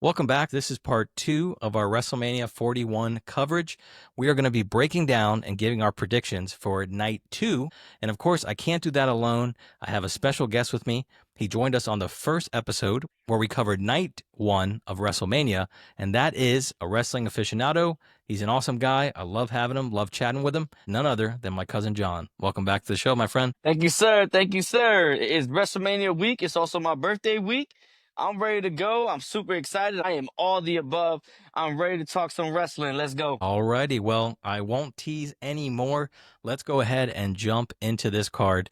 Welcome back. This is part 2 of our WrestleMania 41 coverage. We are going to be breaking down and giving our predictions for night 2. And of course, I can't do that alone. I have a special guest with me. He joined us on the first episode where we covered night 1 of WrestleMania, and that is a wrestling aficionado. He's an awesome guy. I love having him, love chatting with him. None other than my cousin John. Welcome back to the show, my friend. Thank you, sir. Thank you, sir. It's WrestleMania week. It's also my birthday week. I'm ready to go. I'm super excited. I am all the above. I'm ready to talk some wrestling. Let's go. Alrighty, well, I won't tease any more. Let's go ahead and jump into this card.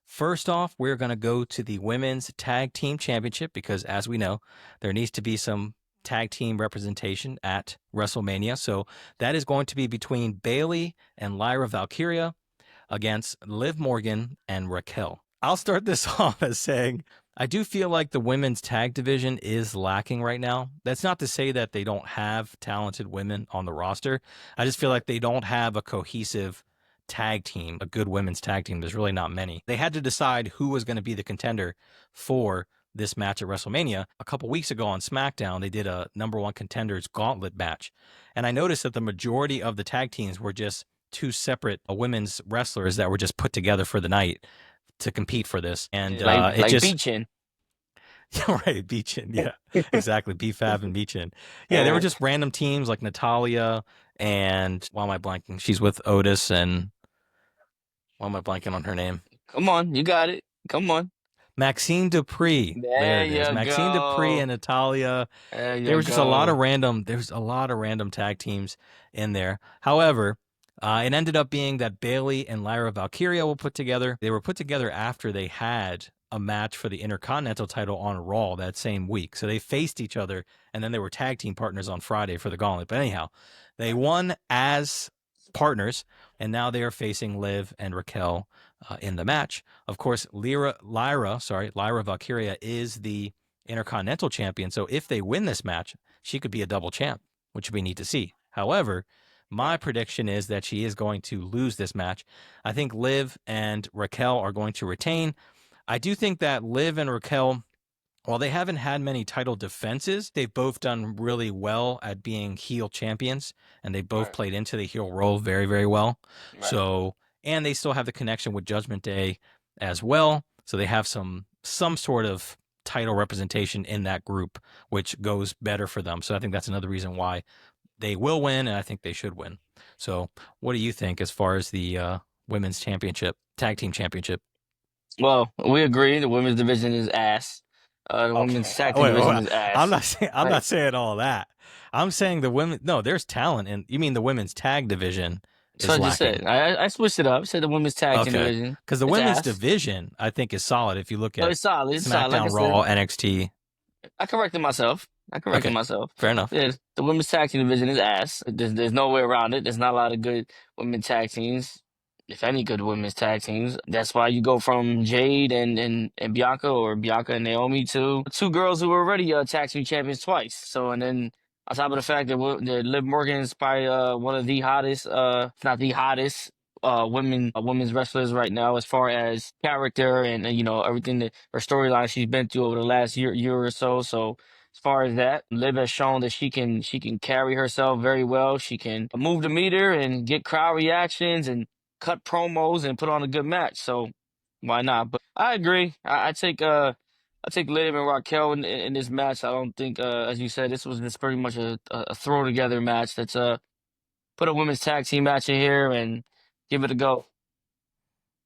First off, we're going to go to the Women's Tag Team Championship because, as we know, there needs to be some tag team representation at WrestleMania. So that is going to be between Bayley and Lyra Valkyria against Liv Morgan and Raquel. I'll start this off as saying I do feel like the women's tag division is lacking right now. That's not to say that they don't have talented women on the roster. I just feel like they don't have a cohesive tag team, a good women's tag team. There's really not many. They had to decide who was going to be the contender for this match at WrestleMania. A couple weeks ago on SmackDown, they did a number one contenders gauntlet match. And I noticed that the majority of the tag teams were just two separate women's wrestlers that were just put together for the night to compete for this. And Like just Beachin. right, Beachin, yeah, exactly, BFAB and Beachin. Yeah, they were just random teams like Natalia and why am I blanking? She's with Otis and why am I blanking on her name? Come on, you got it. Come on. Maxine Dupree. There it is. you Maxine Dupree go. and Natalia. There was just a lot of random. There's a lot of random tag teams in there. However, it ended up being that Bayley and Lyra Valkyria were put together. They were put together after they had a match for the Intercontinental title on Raw that same week. So they faced each other, and then they were tag team partners on Friday for the Gauntlet. But anyhow, they won as partners, and now they are facing Liv and Raquel in the match. Of course, Lyra Valkyria is the Intercontinental champion. So if they win this match, she could be a double champ, which we need to see. However, my prediction is that she is going to lose this match. I think Liv and Raquel are going to retain. I do think that Liv and Raquel, while they haven't had many title defenses, they've both done really well at being heel champions, and they both played into the heel role very, very well. Right. So, and they still have the connection with Judgment Day as well. So they have some sort of title representation in that group, which goes better for them. So I think that's another reason why they will win, and I think they should win. So what do you think as far as the women's championship, tag team championship? Well, we agree. The women's division is ass. The women's tag team division is ass. I'm not saying all that. I'm saying the women. No, there's talent, and you mean the women's tag division is So I just lacking. said, I switched it up. Said the women's tag team division. Because the It's women's ass. division, I think, is solid. If you look at It's solid. It's SmackDown, solid. Like Raw, NXT. I corrected myself. Fair enough. Yeah, the women's tag team division is ass. There's no way around it. There's not a lot of good women's tag teams, if any good women's tag teams. That's why you go from Jade and Bianca, or Bianca and Naomi, to two girls who were already tag team champions twice. So, and then on top of the fact that Liv Morgan is probably one of the hottest, if not the hottest, women's wrestlers right now, as far as character and everything that her storyline she's been through over the last year or so. So as far as that, Liv has shown that she can carry herself very well. She can move the meter and get crowd reactions and cut promos and put on a good match. So why not? But I agree. I take Liv and Raquel in this match. I don't think, as you said, this was just pretty much a throw together match. That's put a women's tag team match in here and give it a go.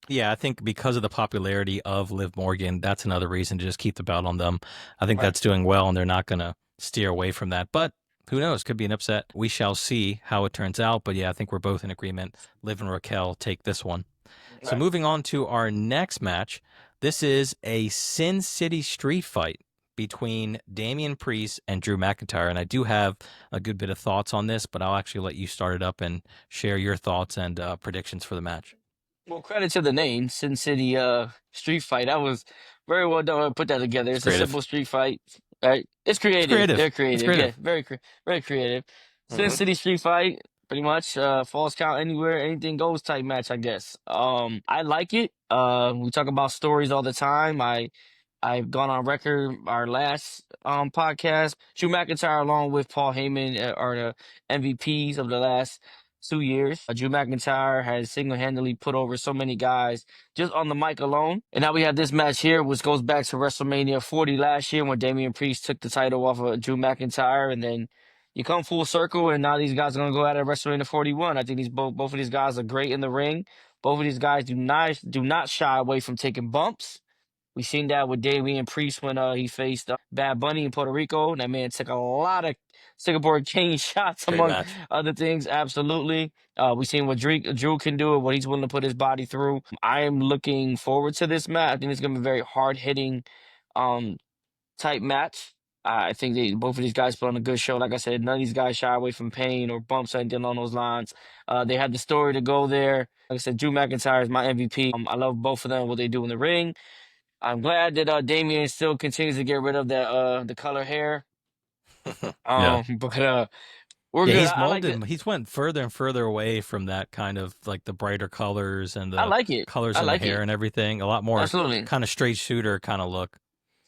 Yeah, I think because of the popularity of Liv Morgan, that's another reason to just keep the belt on them. I think that's doing well, and they're not going to steer away from that. But who knows? Could be an upset. We shall see how it turns out. But yeah, I think we're both in agreement. Liv and Raquel take this one. Right. So moving on to our next match, this is a Sin City street fight between Damien Priest and Drew McIntyre. And I do have a good bit of thoughts on this, but I'll actually let you start it up and share your thoughts and predictions for the match. Well, credit to the name, Sin City street fight. That was very well done. Put that together. It's creative. A simple street fight. Right? It's creative. They're creative. Yeah, very creative. Sin City street fight, pretty much. Falls count anywhere, anything goes type match, I guess. I like it. We talk about stories all the time. I I've gone on record our last podcast. Drew McIntyre, along with Paul Heyman, are the MVPs of the last 2 years. Drew McIntyre has single-handedly put over so many guys just on the mic alone. And now we have this match here, which goes back to WrestleMania 40 last year when Damien Priest took the title off of Drew McIntyre, and then you come full circle, and now these guys are gonna go out at WrestleMania 41. I think these both of these guys are great in the ring. Both of these guys do not shy away from taking bumps. We seen that with Damien Priest when he faced Bad Bunny in Puerto Rico. That man took a lot of Singapore cane shots, Great among match. other things. Absolutely. We seen what Drew can do and what he's willing to put his body through. I am looking forward to this match. I think it's gonna be a very hard hitting um type match. I think both of these guys put on a good show. Like I said, none of these guys shy away from pain or bumps or anything along those lines. They had the story to go there. Like I said, Drew McIntyre is my MVP. I love both of them, what they do in the ring. I'm glad that Damien still continues to get rid of that the color hair. Yeah. But we're Yeah, good. he's I like it. molded. He's went further and further away from that kind of like the brighter colors and I the like it. colors I in the like hair it. and everything. A lot more Absolutely. kind of straight shooter kind of look.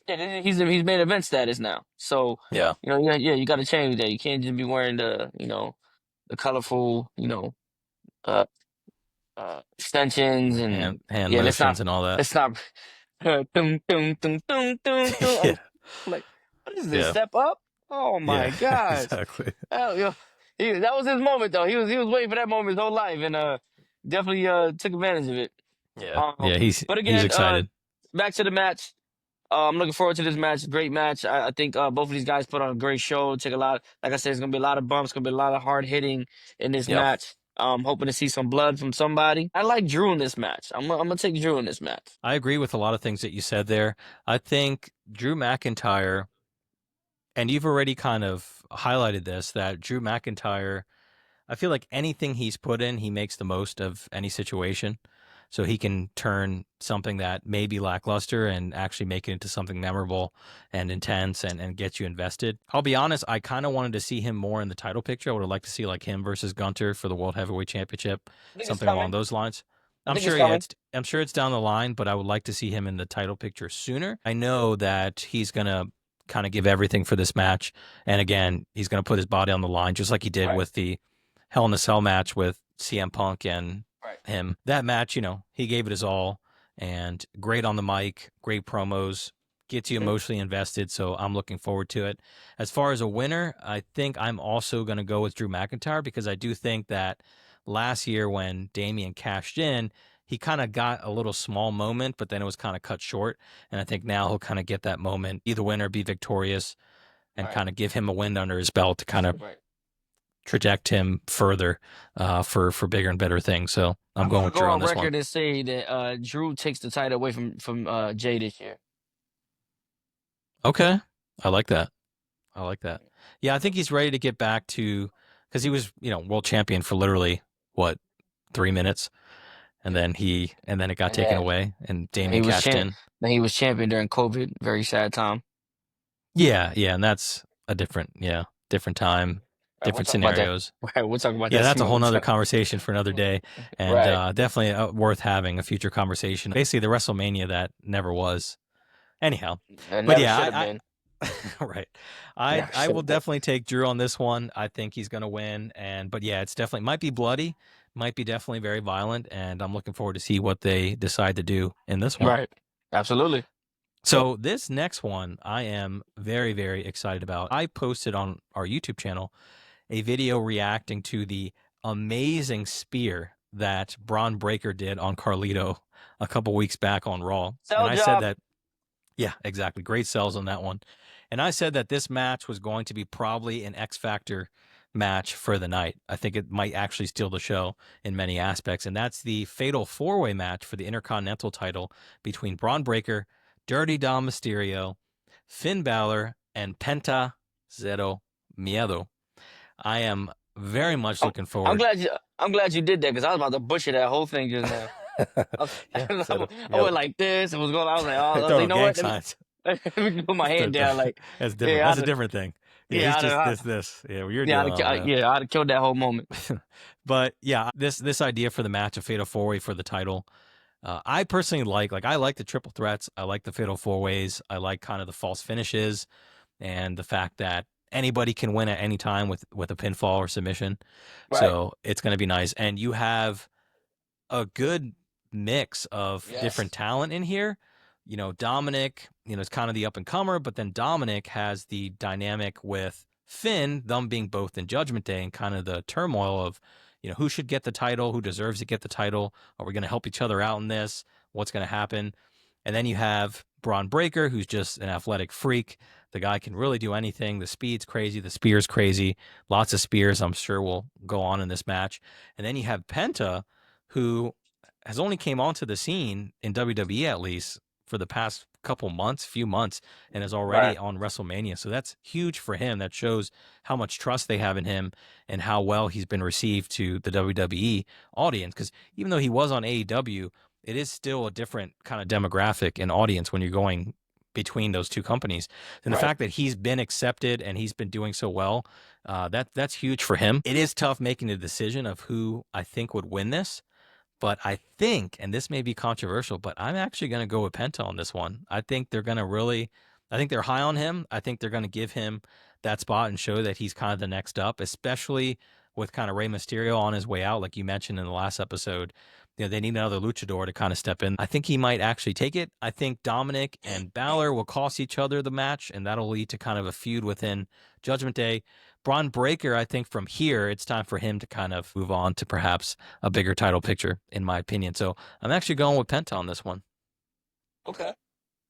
Yeah, he's made event status now. So Yeah. you got to change that. You can't just be wearing the colorful uh extensions and Hand yeah. motions and all that. Let's not. Dum, dum, dum, dum, dum, dum. Yeah. I'm like, what is this? Yeah. Step up? Oh my Yeah. gosh! Exactly. That was his moment though. He was waiting for that moment his whole life, and definitely took advantage of it. Yeah. Yeah. But He's again, excited. back to the match. I'm looking forward to this match. Great match. I think both of these guys put on a great show. Like I said, it's gonna be a lot of bumps. Gonna be a lot of hard hitting in this Yeah. match. Hoping to see some blood from somebody. I like Drew in this match. I'm gonna take Drew in this match. I agree with a lot of things that you said there. I think Drew McIntyre, and you've already kind of highlighted this, that Drew McIntyre, I feel like anything he's put in, he makes the most of any situation. So he can turn something that may be lackluster and actually make it into something memorable and intense and get you invested. I'll be honest, I kind of wanted to see him more in the title picture. I would have liked to see like him versus Gunter for the World Heavyweight Championship, something along those lines. I'm sure it's down the line, but I would like to see him in the title picture sooner. I know that he's going to kind of give everything for this match. And again, he's going to put his body on the line, just like he did with the Hell in a Cell match with CM Punk and him. That match, he gave it his all, and great on the mic, great promos, gets you emotionally invested. So I'm looking forward to it. As far as a winner, I think I'm also going to go with Drew McIntyre, because I do think that last year when Damien cashed in, he kind of got a little small moment, but then it was kind of cut short. And I think now he'll kind of get that moment, be the winner, be victorious, and kind of give him a win under his belt to kind of traject him further for bigger and better things. So I'm going with Drew on this one. Go on record and say that Drew takes the title away from Jay this year. Okay, I like that. Yeah, I think he's ready to get back to, because he was world champion for literally 3 minutes, and then it got taken away, and Damien cashed in. Then he was champion during COVID. Very sad time. Yeah, and that's a different time. Different scenarios. We'll talk about that. Yeah, that's a whole nother conversation for another day, and definitely worth having a future conversation. Basically, the WrestleMania that never was. Anyhow, but yeah, right. I will definitely take Drew on this one. I think he's going to win, but yeah, it's definitely might be bloody, might be definitely very violent, and I'm looking forward to see what they decide to do in this one. Right. Absolutely. So this next one, I am very, very excited about. I posted on our YouTube channel a video reacting to the amazing spear that Braun Breaker did on Carlito a couple weeks back on Raw. I said that, yeah, exactly. Great sells on that one. And I said that this match was going to be probably an X Factor match for the night. I think it might actually steal the show in many aspects. And that's the Fatal 4-Way match for the Intercontinental title between Braun Breaker, Dirty Dom Mysterio, Finn Balor, and Penta Zero Miedo. I am very much looking forward. I'm glad you did that, because I was about to butcher that whole thing just now. I went like this and was going. I was like, you know what? Let me put my hand down. Like that's different. That's a different thing. Yeah, he's just this. Yeah, you're I'd have killed that whole moment. But yeah, this idea for the match, a Fatal 4-Way for the title, I personally I like the triple threats. I like the fatal four ways. I like kind of the false finishes and the fact that anybody can win at any time with a pinfall or submission. Right. So it's going to be nice. And you have a good mix of different Yes. talent in here. Dominic, is kind of the up and comer, but then Dominic has the dynamic with Finn, them being both in Judgment Day, and kind of the turmoil of, who should get the title, who deserves to get the title. Are we going to help each other out in this? What's going to happen? And then you have Braun Breaker, who's just an athletic freak. The guy can really do anything. The speed's crazy. The spear's crazy. Lots of spears, I'm sure, will go on in this match. And then you have Penta, who has only came onto the scene in WWE at least for the past few months, and is already Right. on WrestleMania. So that's huge for him. That shows how much trust they have in him and how well he's been received to the WWE audience. Because even though he was on AEW, it is still a different kind of demographic and audience when you're going between those two companies. And the Right. fact that he's been accepted and he's been doing so well, that's huge for him. It is tough making the decision of who I think would win this. But I think, and this may be controversial, but I'm actually going to go with Penta on this one. I think they're going to I think they're high on him. I think they're going to give him that spot and show that he's kind of the next up, especially with kind of Rey Mysterio on his way out, like you mentioned in the last episode. They need another luchador to kind of step in. I think he might actually take it. I think Dominic and Balor will cost each other the match, and that'll lead to kind of a feud within Judgment Day. Braun Breaker, I think from here, it's time for him to kind of move on to perhaps a bigger title picture, in my opinion. So I'm actually going with Penta on this one. Okay.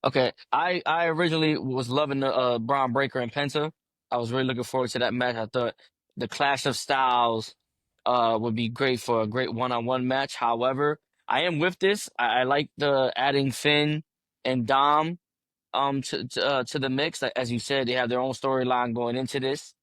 Okay. I originally was loving the Braun Breaker and Penta. I was really looking forward to that match. I thought the clash of styles would be great for a great one-on-one match. However, I am with this. I like the adding Finn and Dom to the mix. Like, as you said, they have their own storyline going into this.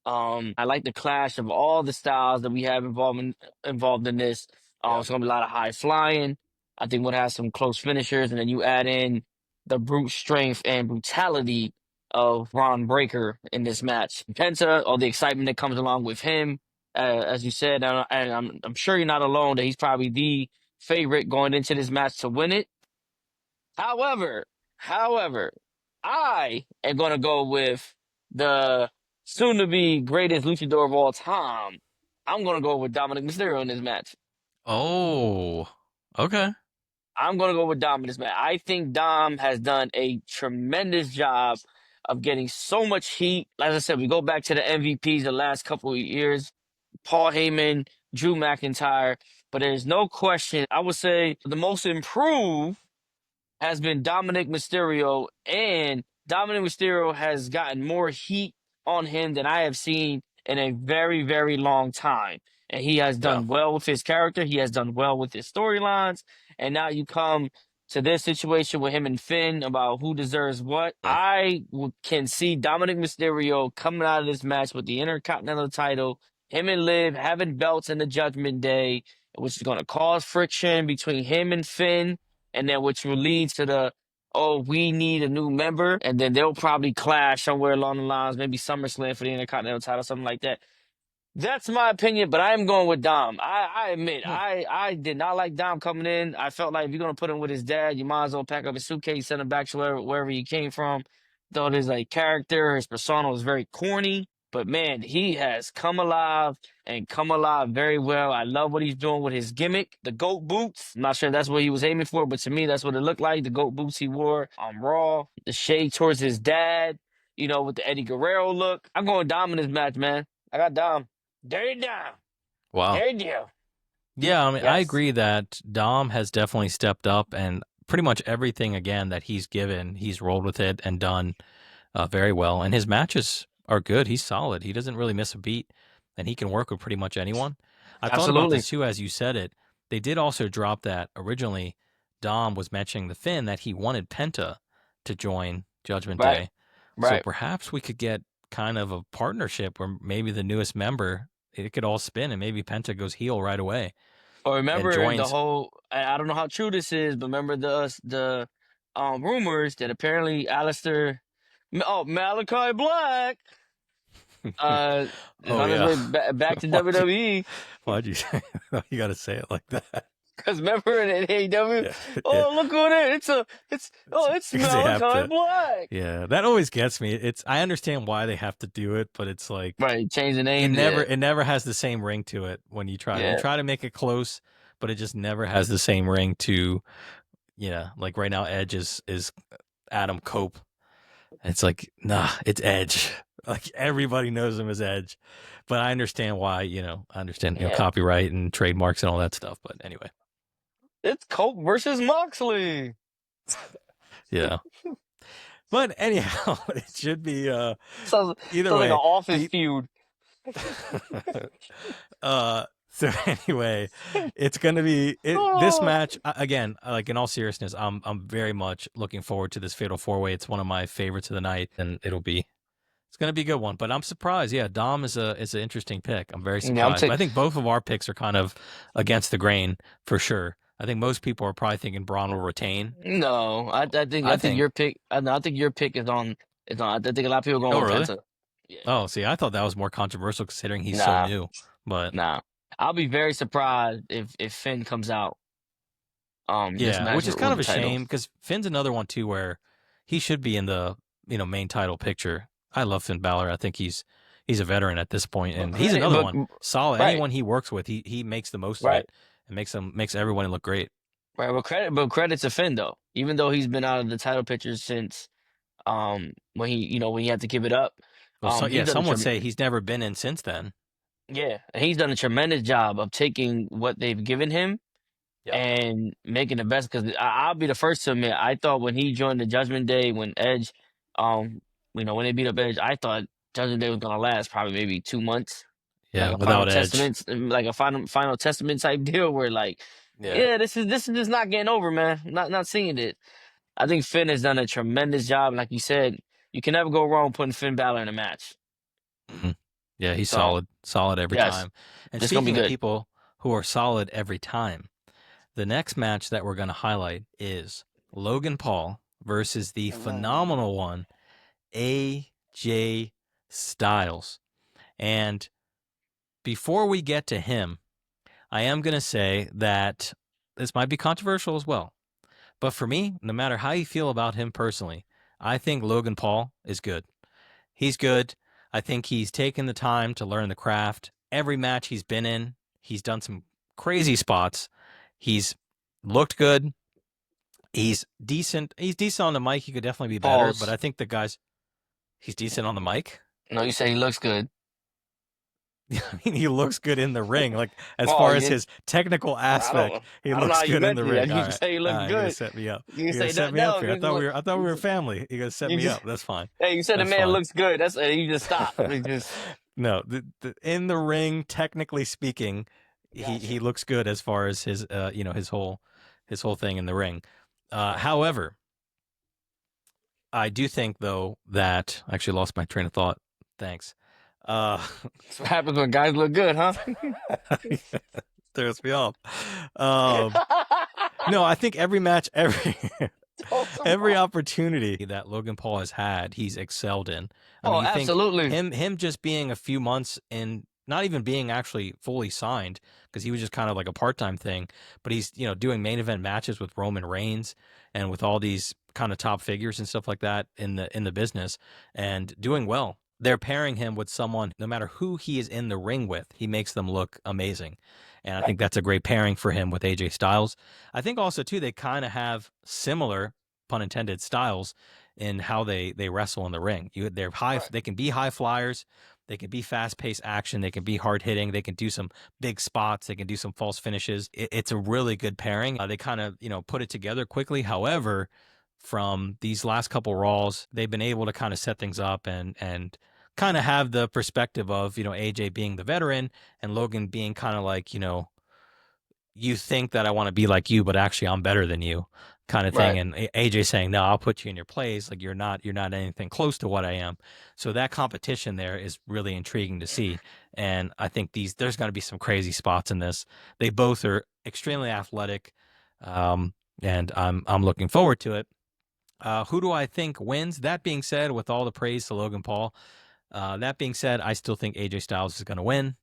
I like the clash of all the styles that we have involved in this. Yeah. It's gonna be a lot of high flying. I think we'll have some close finishers, and then you add in the brute strength and brutality of Ron Breaker in this match. Penta, all the excitement that comes along with him, as you said, and I'm sure you're not alone that he's probably the favorite going into this match to win it. However, however, I am gonna go with the soon-to-be greatest luchador of all time. I'm gonna go with Dominic Mysterio in this match. Oh, okay. I'm gonna go with Dom in this match. I think Dom has done a tremendous job of getting so much heat. As I said, we go back to the MVPs the last couple of years, Paul Heyman, Drew McIntyre, but there's no question. I would say the most improved has been Dominic Mysterio, and Dominic Mysterio has gotten more heat on him than I have seen in a very, very long time. And he has Yeah. done well with his character. He has done well with his storylines. And now you come to this situation with him and Finn about who deserves what. Yeah. Can see Dominic Mysterio coming out of this match with the Intercontinental title, him and Liv having belts in the Judgment Day, which is going to cause friction between him and Finn, and then which will lead to we need a new member, and then they'll probably clash somewhere along the lines, maybe SummerSlam for the Intercontinental title, something like that. That's my opinion, but I am going with Dom. I admit, Hmm. I did not like Dom coming in. I felt like if you're gonna put him with his dad, you might as well pack up his suitcase, send him back to wherever he came from. Though his character, his persona was very corny, but man, he has come alive and come alive very well. I love what he's doing with his gimmick, the goat boots. I'm not sure that's what he was aiming for, but to me, that's what it looked like. The goat boots he wore on Raw, the shade towards his dad, with the Eddie Guerrero look. I'm going Dom in this match, man. I got Dom. Dirty Dom. Wow. There you go. Yeah, I mean, I Yes. agree that Dom has definitely stepped up, and pretty much everything again that he's given, he's rolled with it and done very well. And his matches are good. He's solid. He doesn't really miss a beat, and he can work with pretty much anyone. I thought about Absolutely. this too as you said it. They did also drop that originally. Dom was mentioning the Finn that he wanted Penta to join Judgment Right. Day, so Right. perhaps we could get kind of a partnership where maybe the newest member, it could all spin, and maybe Penta goes heel right away Or and remember the joins. whole I don't know how true this is, but remember the rumors that apparently Malachi Black uh is Oh on his yeah. way back to why'd you, WWE. why'd you say you got to say it like that? Because remember in AEW, Yeah, yeah. oh look at it, it's Because they have Malachi to. Black. Yeah, that always gets me. I understand why they have to do it, but it's like Right, change the it names. never Yeah, it never has the same ring to it when you yeah. try to make it close, but it just never has the same ring to, yeah, like right now Edge is Adam Cope. It's like, nah, it's Edge. Like everybody knows him as Edge. But I understand why, I understand, Yeah. copyright and trademarks and all that stuff, but anyway. It's Colt versus Moxley. Yeah. But anyhow, it should be Sounds, either sounds like an way. office The feud. so anyway, it's gonna be this Oh. match again. Like in all seriousness, I'm very much looking forward to this Fatal 4-Way. It's one of my favorites of the night, and it's gonna be a good one. But I'm surprised. Yeah, Dom is an interesting pick. I'm very Yeah, I'm surprised. But I taking. think both of our picks are kind of against the grain for sure. I think most people are probably thinking Braun will retain. No, I I think think. your pick. I think your pick is on. Is on. I think a lot of people are going Oh with really? Penta. Yeah. Oh, see, I thought that was more controversial considering he's so Nah, new. But nah. I'll be very surprised if Finn comes out this yeah, match which is kind with of the a title. shame because Finn's another one too where he should be in the main title picture. I love Finn Balor. I think he's a veteran at this point, But and he's credit, another but one solid. right, Anyone he works with, he makes the most of right, it and makes everyone look great. right. But credit to Finn though. Even though he's been out of the title picture since when when he had to give it up, Well, so he's yeah, done some would say he's never been in since then. yeah, and he's done a tremendous job of taking what they've given him Yep. and making the best. Because I'll be the first to admit, I thought when he joined the Judgment Day, when Edge, when they beat up Edge, I thought Judgment Day was gonna last probably maybe 2 months, like Yeah, a final without Edge. testament, like a final testament type deal, where like, Yeah. yeah, this is just not getting over, man. Not seeing it. I think Finn has done a tremendous job. Like you said, you can never go wrong putting Finn Balor in a match. hmm Yeah, he's So solid every yes, time. And this is gonna be speaking of good. people who are solid every time, the next match that we're going to highlight is Logan Paul versus the phenomenal one, AJ Styles. And before we get to him, I am going to say that this might be controversial as well. But for me, no matter how you feel about him personally, I think Logan Paul is good. He's good. I think he's taken the time to learn the craft. Every match he's been in, he's done some crazy spots. He's looked good. He's decent. He's decent on the mic. He could definitely be better, but Pause. I think he's decent on the mic. No, you say he looks good. I mean, he looks good in the ring. Like as Oh, far as yeah. his technical I aspect, don't. he I don't know looks how you good in meant the to. ring. You All can right, say he looked you're gonna good. set me up. You can You're gonna say set that. me up No, here. I thought we were family. You're gonna set you me just. up. That's fine. Hey, you said the That's man fine. looks good. That's you just stop. You just No, in the ring, technically speaking, he gotcha. looks good as far as his his whole thing in the ring. However, I do think though that I actually lost my train of thought. Thanks. Uh, That's what happens when guys look good, huh? throws me off. No, I think every match, every opportunity that Logan Paul has had, he's excelled in. I Oh, mean, you think absolutely. him just being a few months in, not even being actually fully signed, because he was just kind of like a part-time thing, but he's doing main event matches with Roman Reigns and with all these kind of top figures and stuff like that in the business and doing well. They're pairing him with someone, no matter who he is in the ring with, he makes them look amazing. And I think that's a great pairing for him with AJ Styles. I think also too they kind of have similar, pun intended, styles in how they wrestle in the ring. They're high. Right. They can be high flyers. They can be fast paced action. They can be hard hitting. They can do some big spots. They can do some false finishes. It's a really good pairing. They kind of put it together quickly. However, from these last couple Raws, they've been able to kind of set things up and kind of have the perspective of AJ being the veteran and Logan being kind of like you think that I want to be like you, but actually I'm better than you, kind of thing. Right. And AJ saying, no, I'll put you in your place. Like you're not anything close to what I am. So that competition there is really intriguing to see. And I think there's going to be some crazy spots in this. They both are extremely athletic. And I'm looking forward to it. Who do I think wins? That being said, with all the praise to Logan Paul, that being said, I still think AJ Styles is going to win.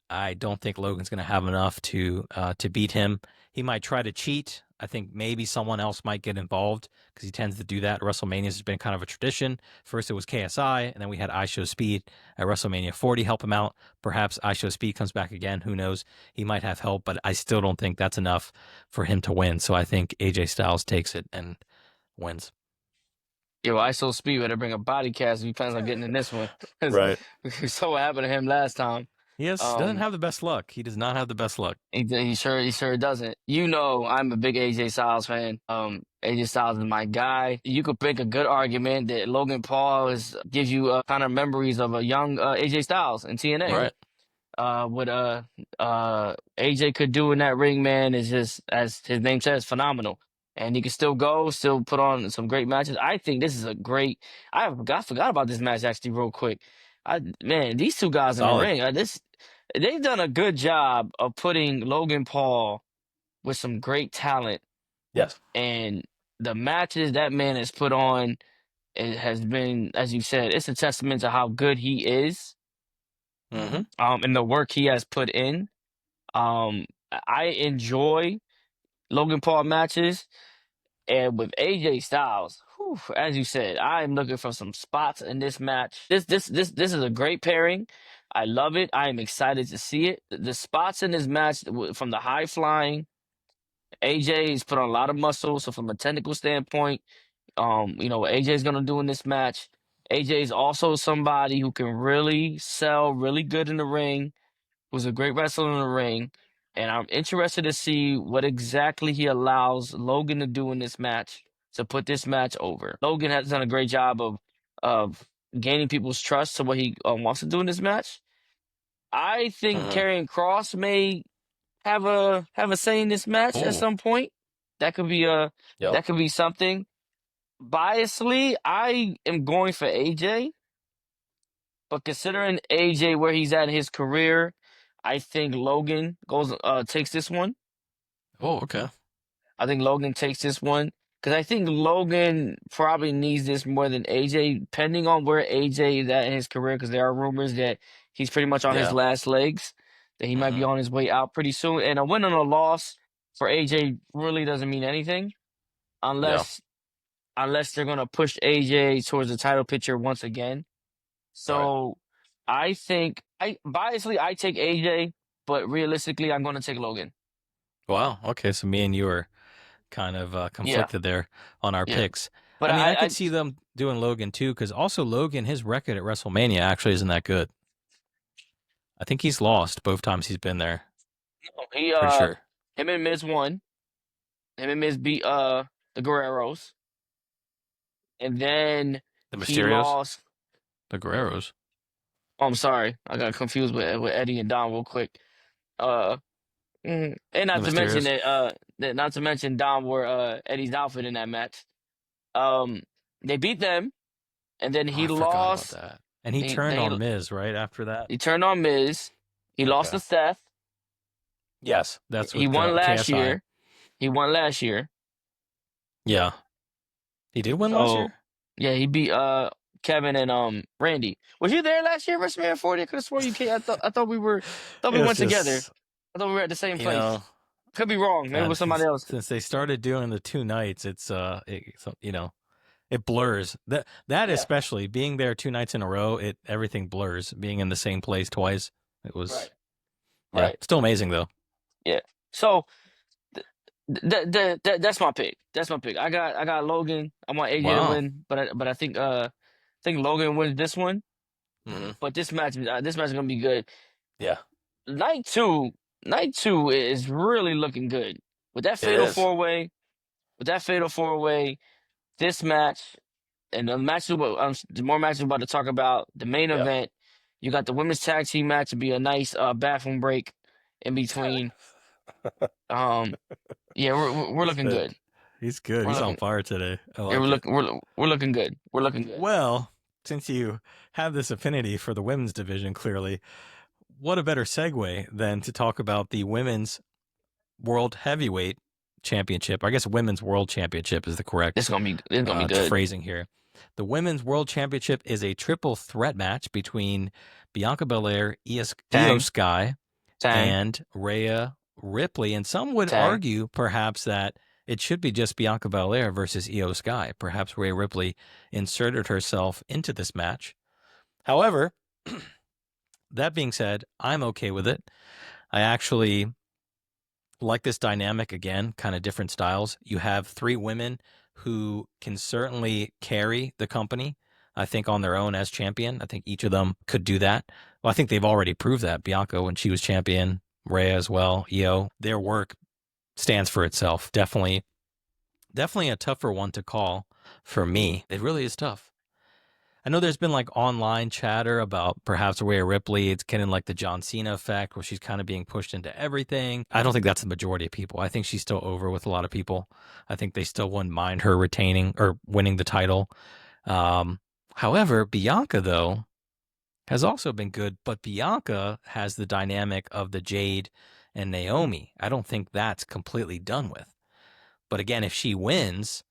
I don't think Logan's going to have enough to beat him. He might try to cheat. I think maybe someone else might get involved because he tends to do that. WrestleMania has been kind of a tradition. First it was KSI, and then we had I Show Speed at WrestleMania 40 help him out. Perhaps I Show Speed comes back again. Who knows? He might have help, but I still don't think that's enough for him to win. So I think AJ Styles takes it and wins. Yo, ISO Speed better bring a body cast if he plans on getting in this one. 'Cause Right. we saw what happened to him last time. He doesn't have the best luck. He does not have the best luck. He sure doesn't. You know, I'm a big AJ Styles fan. AJ Styles is my guy. You could make a good argument that Logan Paul gives you kind of memories of a young AJ Styles in TNA. Right. What AJ could do in that ring, man, is just, as his name says, phenomenal. And he can still put on some great matches. I think this is a great. I forgot about this match actually, real quick. Man, these two guys in the Solid. ring, they've done a good job of putting Logan Paul with some great talent. Yes. And the matches that man has put on, it has been, as you said, it's a testament to how good he is. Mm-hmm. And the work he has put in. I enjoy Logan Paul matches, and with AJ Styles, whew, as you said, I am looking for some spots in this match. This is a great pairing. I love it. I am excited to see it. The spots in this match, from the high flying, AJ's put on a lot of muscle. So from a technical standpoint, what AJ's gonna do in this match. AJ's also somebody who can really sell really good in the ring, who's a great wrestler in the ring, and I'm interested to see what exactly he allows Logan to do in this match to put this match over. Logan has done a great job of gaining people's trust to what he wants to do in this match. I think Karrion Kross may have a say in this match at some point. That could be that could be something. Biasly, I am going for AJ, but considering AJ where he's at in his career, I think Logan takes this one. Oh, okay. I think Logan takes this one because I think Logan probably needs this more than AJ, depending on where AJ is at in his career. Because there are rumors that he's pretty much on his last legs, that he might be on his way out pretty soon. And a win and a loss for AJ really doesn't mean anything unless they're gonna push AJ towards the title picture once again. So I think biasly I take AJ, but realistically I'm gonna take Logan. Wow. Okay, so me and you are kind of conflicted there on our picks. But I could see them doing Logan too, because also Logan, his record at WrestleMania actually isn't that good. I think he's lost both times he's been there. He Pretty sure. him and Miz won. Him and Miz beat the Guerreros. And then The he Mysterios? lost. The Guerreros. Oh, I'm sorry. I got confused with Eddie and Dom real quick. And not The to mention Mysterios. that not to mention Dom wore Eddie's outfit in that match. They beat them, and then he I forgot lost. about that. And he turned on Miz right after that. He turned on Miz. He lost to Seth. Yes, that's what He won last KSI. year. He won last year. Yeah, he did win last year. Yeah, he beat Kevin and Randy. Was you there last year, WrestleMania 40? I could have sworn you came. I thought we were. We went together. I thought we were at the same place. Could be wrong. Maybe it was somebody else. Since they started doing the 2 nights, it's it blurs. That especially being there 2 nights in a row, everything blurs. Being in the same place twice, it was right. Still amazing though. Yeah. So that's my pick. That's my pick. I got Logan. I want AJ to win, but I think Logan wins this one. Mm-hmm. But this match is gonna be good. Yeah. Night two is really looking good with that fatal 4-way. With that fatal 4-way, this match and the match the more matches we're about to talk about. The main event, you got the women's tag team match to be a nice bathroom break in between. Yeah, we're looking good. He's good. He's on fire today. We're looking good. We're looking good. Well, since you have this affinity for the women's division, clearly, what a better segue than to talk about the women's World Heavyweight Championship. I guess women's World Championship is the correct. It's gonna be good phrasing here. The women's World Championship is a triple threat match between Bianca Belair, Io Sky, Tang, and Rhea Ripley. And some would Tang. argue perhaps that it should be just Bianca Belair versus Io Sky. Perhaps Rhea Ripley inserted herself into this match. However, that being said, I'm okay with it. I actually like this dynamic again, kind of different styles. You have three women who can certainly carry the company, I think, on their own as champion. I think each of them could do that. Well, I think they've already proved that. Bianca, when she was champion, Rhea as well, Io, their work stands for itself. Definitely a tougher one to call for me. It really is tough. I know there's been like online chatter about perhaps Rhea Ripley. It's getting like the John Cena effect where she's kind of being pushed into everything. I don't think that's the majority of people. I think she's still over with a lot of people. I think they still wouldn't mind her retaining or winning the title. Um, However, Bianca, though, has also been good, but Bianca has the dynamic of the Jade and Naomi. I don't think that's completely done with. But again, if she wins,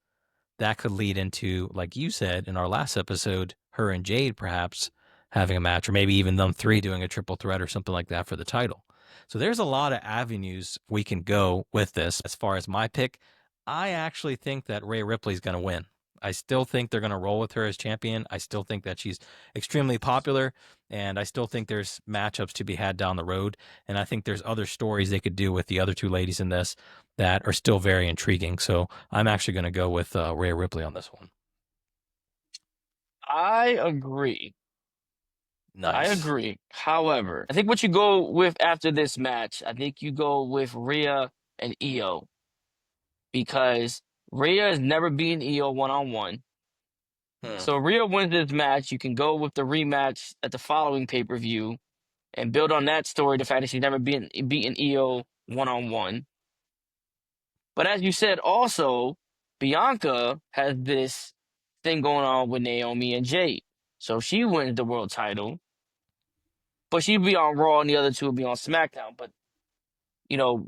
that could lead into, like you said in our last episode, her and Jade perhaps having a match, or maybe even them three doing a triple threat or something like that for the title. So there's a lot of avenues we can go with this. As far as my pick, I actually think that Rhea Ripley's going to win. I still think they're going to roll with her as champion. I still think that she's extremely popular, and I still think there's matchups to be had down the road. And I think there's other stories they could do with the other two ladies in this that are still very intriguing. So I'm actually going to go with Rhea Ripley on this one. I agree. I Nice. agree. However, I think what you go with after this match, I think you go with Rhea and Io because Rhea has never beaten Io one-on-one. Hmm. So Rhea wins this match. You can go with the rematch at the following pay-per-view and build on that story, the fact that she's never beaten Io one-on-one. But as you said, also, Bianca has this thing going on with Naomi and Jade. So she wins the world title, but she'd be on Raw and the other two would be on SmackDown. But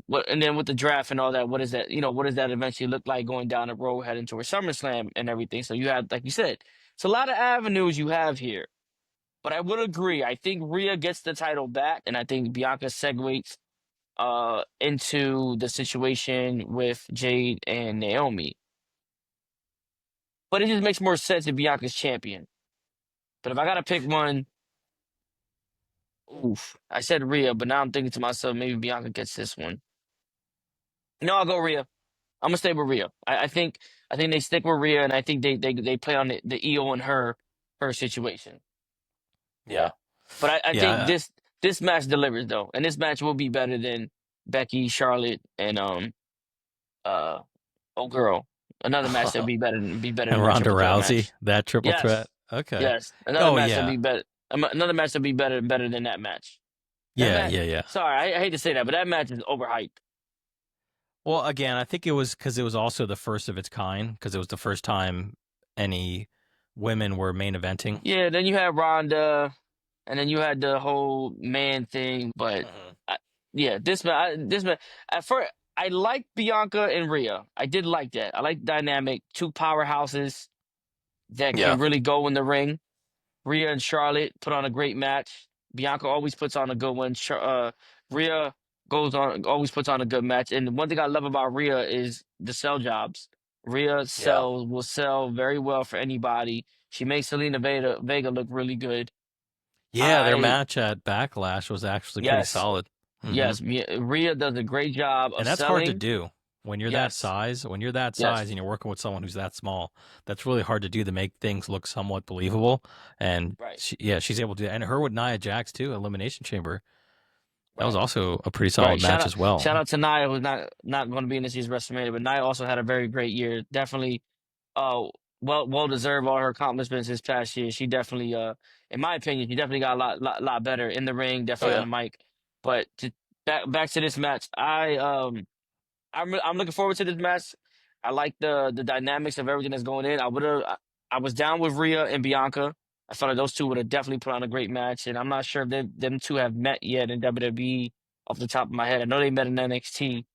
what? And then with the draft and all that, what is that? What does that eventually look like going down the road, heading to a SummerSlam and everything? So you have, like you said, it's a lot of avenues you have here. But I would agree. I think Rhea gets the title back, and I think Bianca segues into the situation with Jade and Naomi. But it just makes more sense if Bianca's champion. But if I gotta pick one, oof, I said Rhea, but now I'm thinking to myself, maybe Bianca gets this one. No, I'll go Rhea. I'm gonna stay with Rhea. I think they stick with Rhea, and I think they play on the Io and her situation. Yeah. Yeah, but I think Yeah. this match delivers though, and this match will be better than Becky, Charlotte, and uh oh girl, another match that'll be better And than that Ronda triple threat Rousey, match. that triple threat. Yes, Okay. yes, another Oh, match that'll yeah. be better. Another match that'll be better than that match. That Yeah. match. Yeah. Yeah. Sorry, I hate to say that, but that match is overhyped. Well, again, I think it was because it was also the first of its kind, because it was the first time any women were main eventing. Yeah, then you had Ronda, and then you had the whole man thing. But Mhm. I, yeah, this man. At first, I liked Bianca and Rhea. I did like that. I like dynamic, two powerhouses that Yeah. can really go in the ring. Rhea and Charlotte put on a great match. Bianca always puts on a good one. Rhea always puts on a good match. And one thing I love about Rhea is the sell jobs. Rhea Yeah. will sell very well for anybody. She makes Vega look really good. Yeah. Their I match at Backlash was actually pretty yes, solid. Hmm. yes, Rhea does a great job of And that's hard to selling. do when you're that Yes, size. When you're that size yes, and you're working with someone who's that small, that's really hard to do to make things look somewhat believable. And right, she's able to. And her with Nia Jax too, Elimination Chamber. That was right. also a pretty Right. solid match as well. Shout out to Nia, who's not going to be in this year's WrestleMania, but Nia also had a very great year. Definitely, uh, well deserved all her accomplishments this past year. She definitely, in my opinion, she definitely got a lot better in the ring, Oh definitely on yeah. the mic. But back to this match, I'm looking forward to this match. I like the dynamics of everything that's going in. I was down with Rhea and Bianca. I felt like those two would have definitely put on a great match, and I'm not sure if them two have met yet in WWE off the top of my head. I know they met in NXT,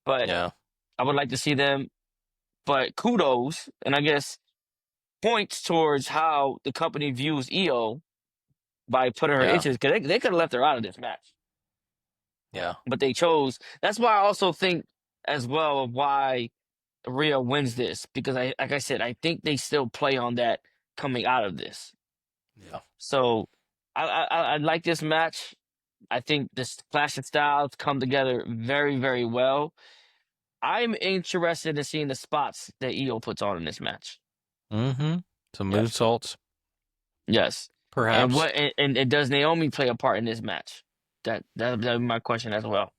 but Yeah. I would like to see them. But kudos, and I guess points towards how the company views Io by putting her Yeah. into this, because they could have left her out of this match. Yeah. but they chose. That's why I also think as well of why Rhea wins this, because like I said, I think they still play on that coming out of this. Yeah. So I like this match. I think this clash of styles come together very, very well. I'm interested in seeing the spots that Io puts on in this match. Mm-hmm. Some Yes, moonsaults, yes. And perhaps. what and does Naomi play a part in this match? That'd be my question as well.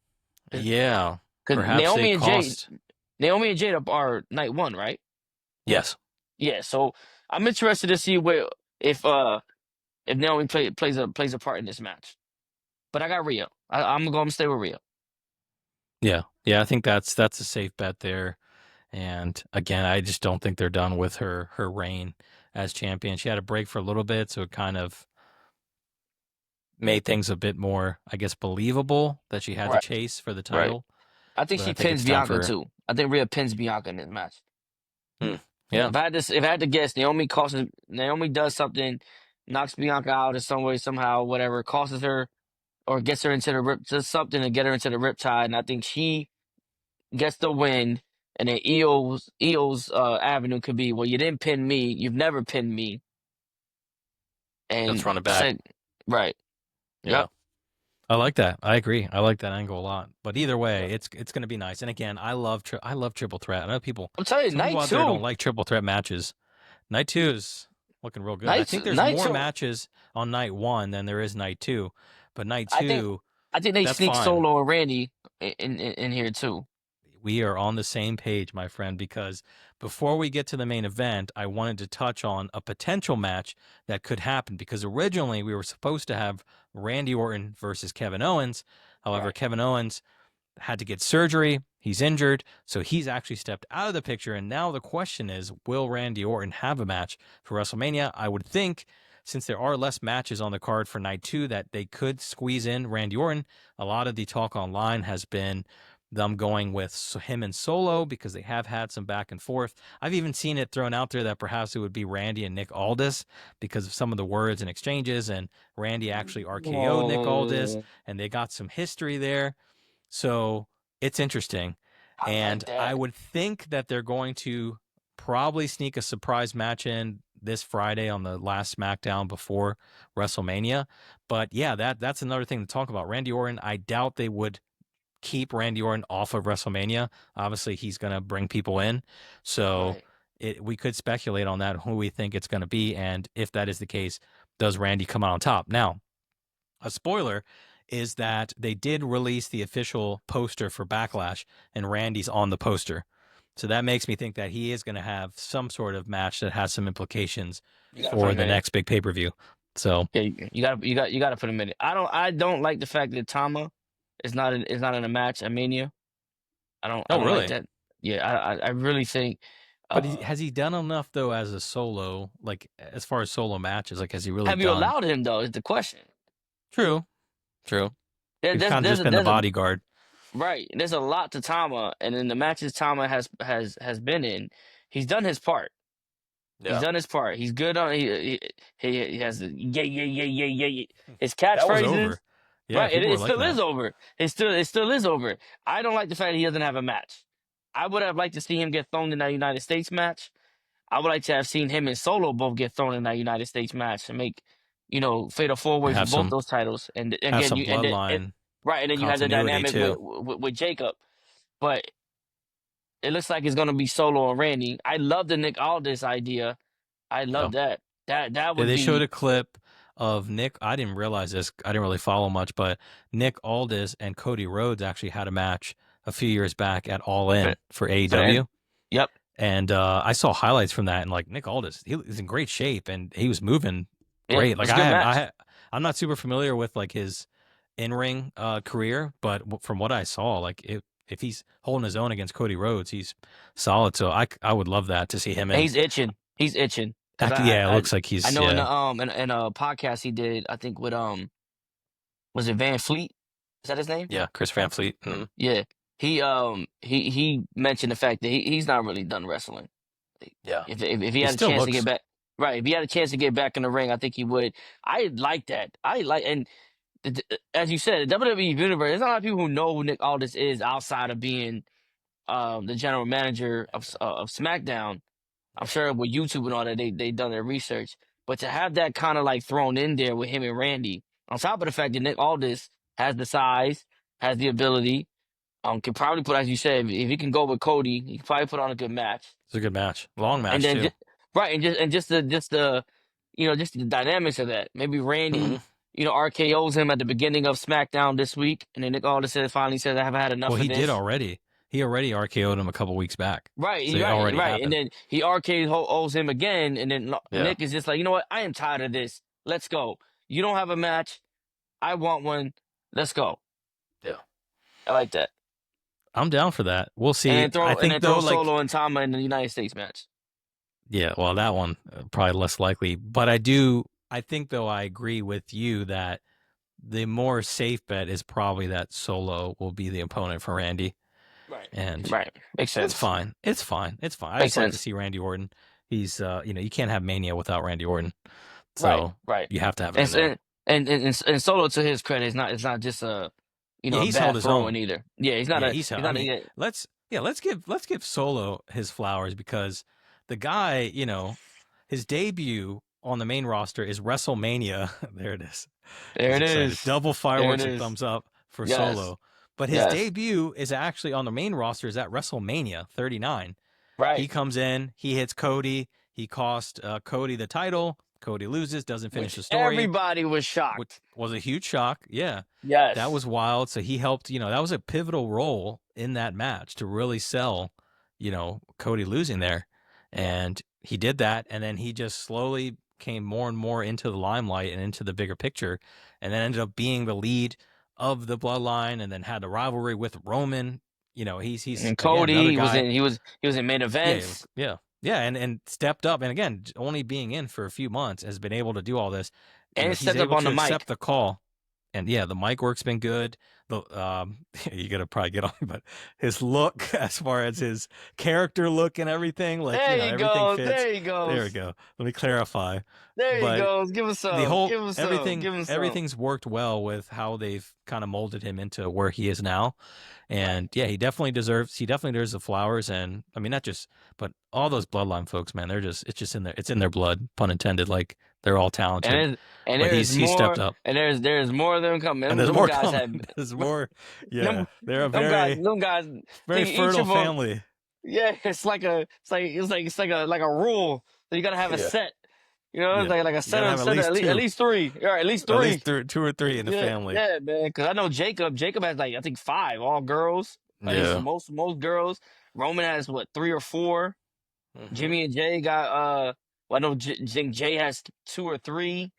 Yeah. Because Perhaps they cost. Naomi and Jade are night one, right? Yes. Yeah. So I'm interested to see where if if Naomi plays a part in this match. But I got Rhea. I'm going to stay with Rhea. Yeah. Yeah. I think that's a safe bet there. And again, I just don't think they're done with her reign as champion. She had a break for a little bit, so it kind of made things a bit more, I guess, believable that she had to Right. chase for the Right. title. I think But I she think pins it's time Bianca for too. I think Rhea pins Bianca in this match. hmm, yeah. If I had to guess, Naomi does something, knocks Bianca out in some way, somehow, whatever, causes her or gets her into the rip, does something to get her into the riptide, and I think she gets the win. And then Eo's avenue could be, well, you didn't pin me, you've never pinned me, Let's and run it back. said, right, Yeah. yep. I like that. I agree. I like that angle a lot. But either way, it's going to be nice. And again, I love triple threat. I know I'm telling you, some people night out there don't two, like triple threat matches. Night 2 is looking real good. I think there's night more two. matches on night 1 than there is night 2. But night I think 2, I think they that's sneak fine. Solo and Randy in here too. We are on the same page, my friend, because before we get to the main event, I wanted to touch on a potential match that could happen because originally we were supposed to have Randy Orton versus Kevin Owens. However, Right. Kevin Owens had to get surgery. He's injured, so he's actually stepped out of the picture. And now the question is, will Randy Orton have a match for WrestleMania? I would think, since there are less matches on the card for night 2, that they could squeeze in Randy Orton. A lot of the talk online has been them going with him and Solo because they have had some back and forth. I've even seen it thrown out there that perhaps it would be Randy and Nick Aldis because of some of the words and exchanges. And Randy actually RKO'd Nick Aldis, Oh, and they got some history there. So it's interesting. I And like I that. would think that they're going to probably sneak a surprise match in this Friday on the last SmackDown before WrestleMania. But yeah, that's another thing to talk about. Randy Orton, I doubt they would keep Randy Orton off of WrestleMania. Obviously, he's going to bring people in. So Right. we could speculate on that, who we think it's going to be. And if that is the case, does Randy come out on top? Now, a spoiler is that they did release the official poster for Backlash, and Randy's on the poster. So that makes me think that he is going to have some sort of match that has some implications You gotta put for him the in it. next big pay per view. So, Yeah, you gotta put him in it. I don't like the fact that Tama is not in a match at Mania. I oh, don't like really? that. Yeah, I really think But uh has he done enough though as a solo, like as far as solo matches? Like, has he really have you done? allowed him though, is the question. True, true. There, He's there's kind of there's just a been the there's a bodyguard. right. There's a lot to Tama, and in the matches Tama has been in, he's done his part. He's Yeah, done his part. He's good on he has the yeah yeah yeah yeah yeah yeah. His that was catchphrases. over. Yeah, Right, people were it liking still is that. over. It still is over. I don't like the fact that he doesn't have a match. I would have liked to see him get thrown in that United States match. I would like to have seen him and Solo both get thrown in that United States match and make, fatal four way And for both those titles. And have again, some you and bloodline right, and then you have the continuity dynamic with too. with Jacob. But it looks like it's gonna be Solo and Randy. I love the Nick Aldis idea. I Yeah. love that. That Yeah, would they showed be a clip of Nick. I didn't realize this. I didn't really follow much, but Nick Aldis and Cody Rhodes actually had a match a few years back at All for, In for for the end. AEW. Yep. And I saw highlights from that, and like Nick Aldis, he was in great shape and he was moving Yeah, great. Like it's a good match. I'm not super familiar with like his in ring career, but from what I saw, like if he's holding his own against Cody Rhodes, he's solid. So I would love that to see him And in. he's itching. He's itching because Yeah, it I looks like I he's know in yeah the in a podcast he did, I think with was it Van Fleet? Is that his name? yeah Chris Van Fleet. Mhm. Yeah. He mentioned the fact that he's not really done wrestling. Like, Yeah, if he he had a still chance to get looks. back, right? If he had a chance to get back in the ring, I think he would. I like that. I like and as you said, the WWE universe. There's not a lot of people who know who Nick Aldis is outside of being the general manager of SmackDown. I'm sure with YouTube and all that, they done their research. But to have that kind of like thrown in there with him and Randy, on top of the fact that Nick Aldis has the size, has the ability, can probably put, as you said, if he can go with Cody, he can probably put on a good match. It's a good match, long And match then too. right, and just the just the dynamics of that. Maybe Hmm. Randy, RKO's him at the beginning of SmackDown this week, and then Nick Aldis finally says, "I haven't had enough Well, of he did this." already. He already RKO'd him a couple weeks back, so it Right, already right. And happened. then he RKO's him again, and then Yeah, Nick is just like, you know what? I am tired of this. Let's go. You don't have a match. I want one. Let's go. yeah. I like that. I'm down for that. We'll And see. then I think though, like, Solo and Tama in the United States match. yeah, well, that one probably less likely. But I think though, I agree with you that the more safe bet is probably that Solo will be the opponent for Randy, Right. and Right. Makes it's sense. fine. It's fine. It's fine. I Makes just like to sense. see Randy Orton. He's, you can't have Mania without Randy Orton, Right. so Right. you have to have him And in there. and Solo, to his credit, it's not just a Yeah, a he's held bad his throwing own. either. Yeah, Yeah, he's. he's I not mean, a let's give Solo his flowers because the guy, his debut on the main roster is WrestleMania. There it is. there He's it excited. is. Double There it fireworks and is. thumbs up for Yes. Solo. But his Yes. debut is actually on the main roster is at WrestleMania 39. He Right. comes in, he hits Cody, he cost Cody the title. Cody loses, doesn't finish Which the story, everybody was which shocked. was a huge shock. Yeah, that Yes. was wild. So he helped, that was a pivotal role in that match to really sell, Cody losing there. Yeah. And he did that. And then he just slowly came more and more into the limelight and into the bigger picture. And then ended up being the lead of the bloodline and then had the rivalry with Roman. He's And again another Cody was guy. in he was in main Yeah, events. yeah, yeah, and stepped up. And again, only being in for a few months has been able to do all this. And He's stepped up able on to the accept mic. the call, and yeah, the mic work's been good. The you gotta probably get on, but his look, as far as his character look and everything, like There he everything goes. fits. There he There we goes. go. Let me clarify, There he but goes. Give us the some. whole Give him some. Give him some. everything's worked well with how they've kind of molded him into where he is now. And yeah, he definitely deserves the flowers. And I mean, not just, but all those bloodline folks, man, it's just in it's in their blood, pun intended. Like they're all talented, And but there's he stepped more up, there's more of them coming. and there's Them more guys coming. have There's more. them Yeah, they're a them guys very think each fertile of them. family. Yeah, it's like a rule. So you gotta have a Yeah, set. It's yeah. like a You gotta have at set of least at two, least three. Yeah, at least three. two or three in the Yeah, family. yeah, man. Because I know Jacob has like I think five, all girls. At least Yeah. most girls. Roman has what, three or four. Hmm. Jimmy and Jay got well, I know think Jay has two or three.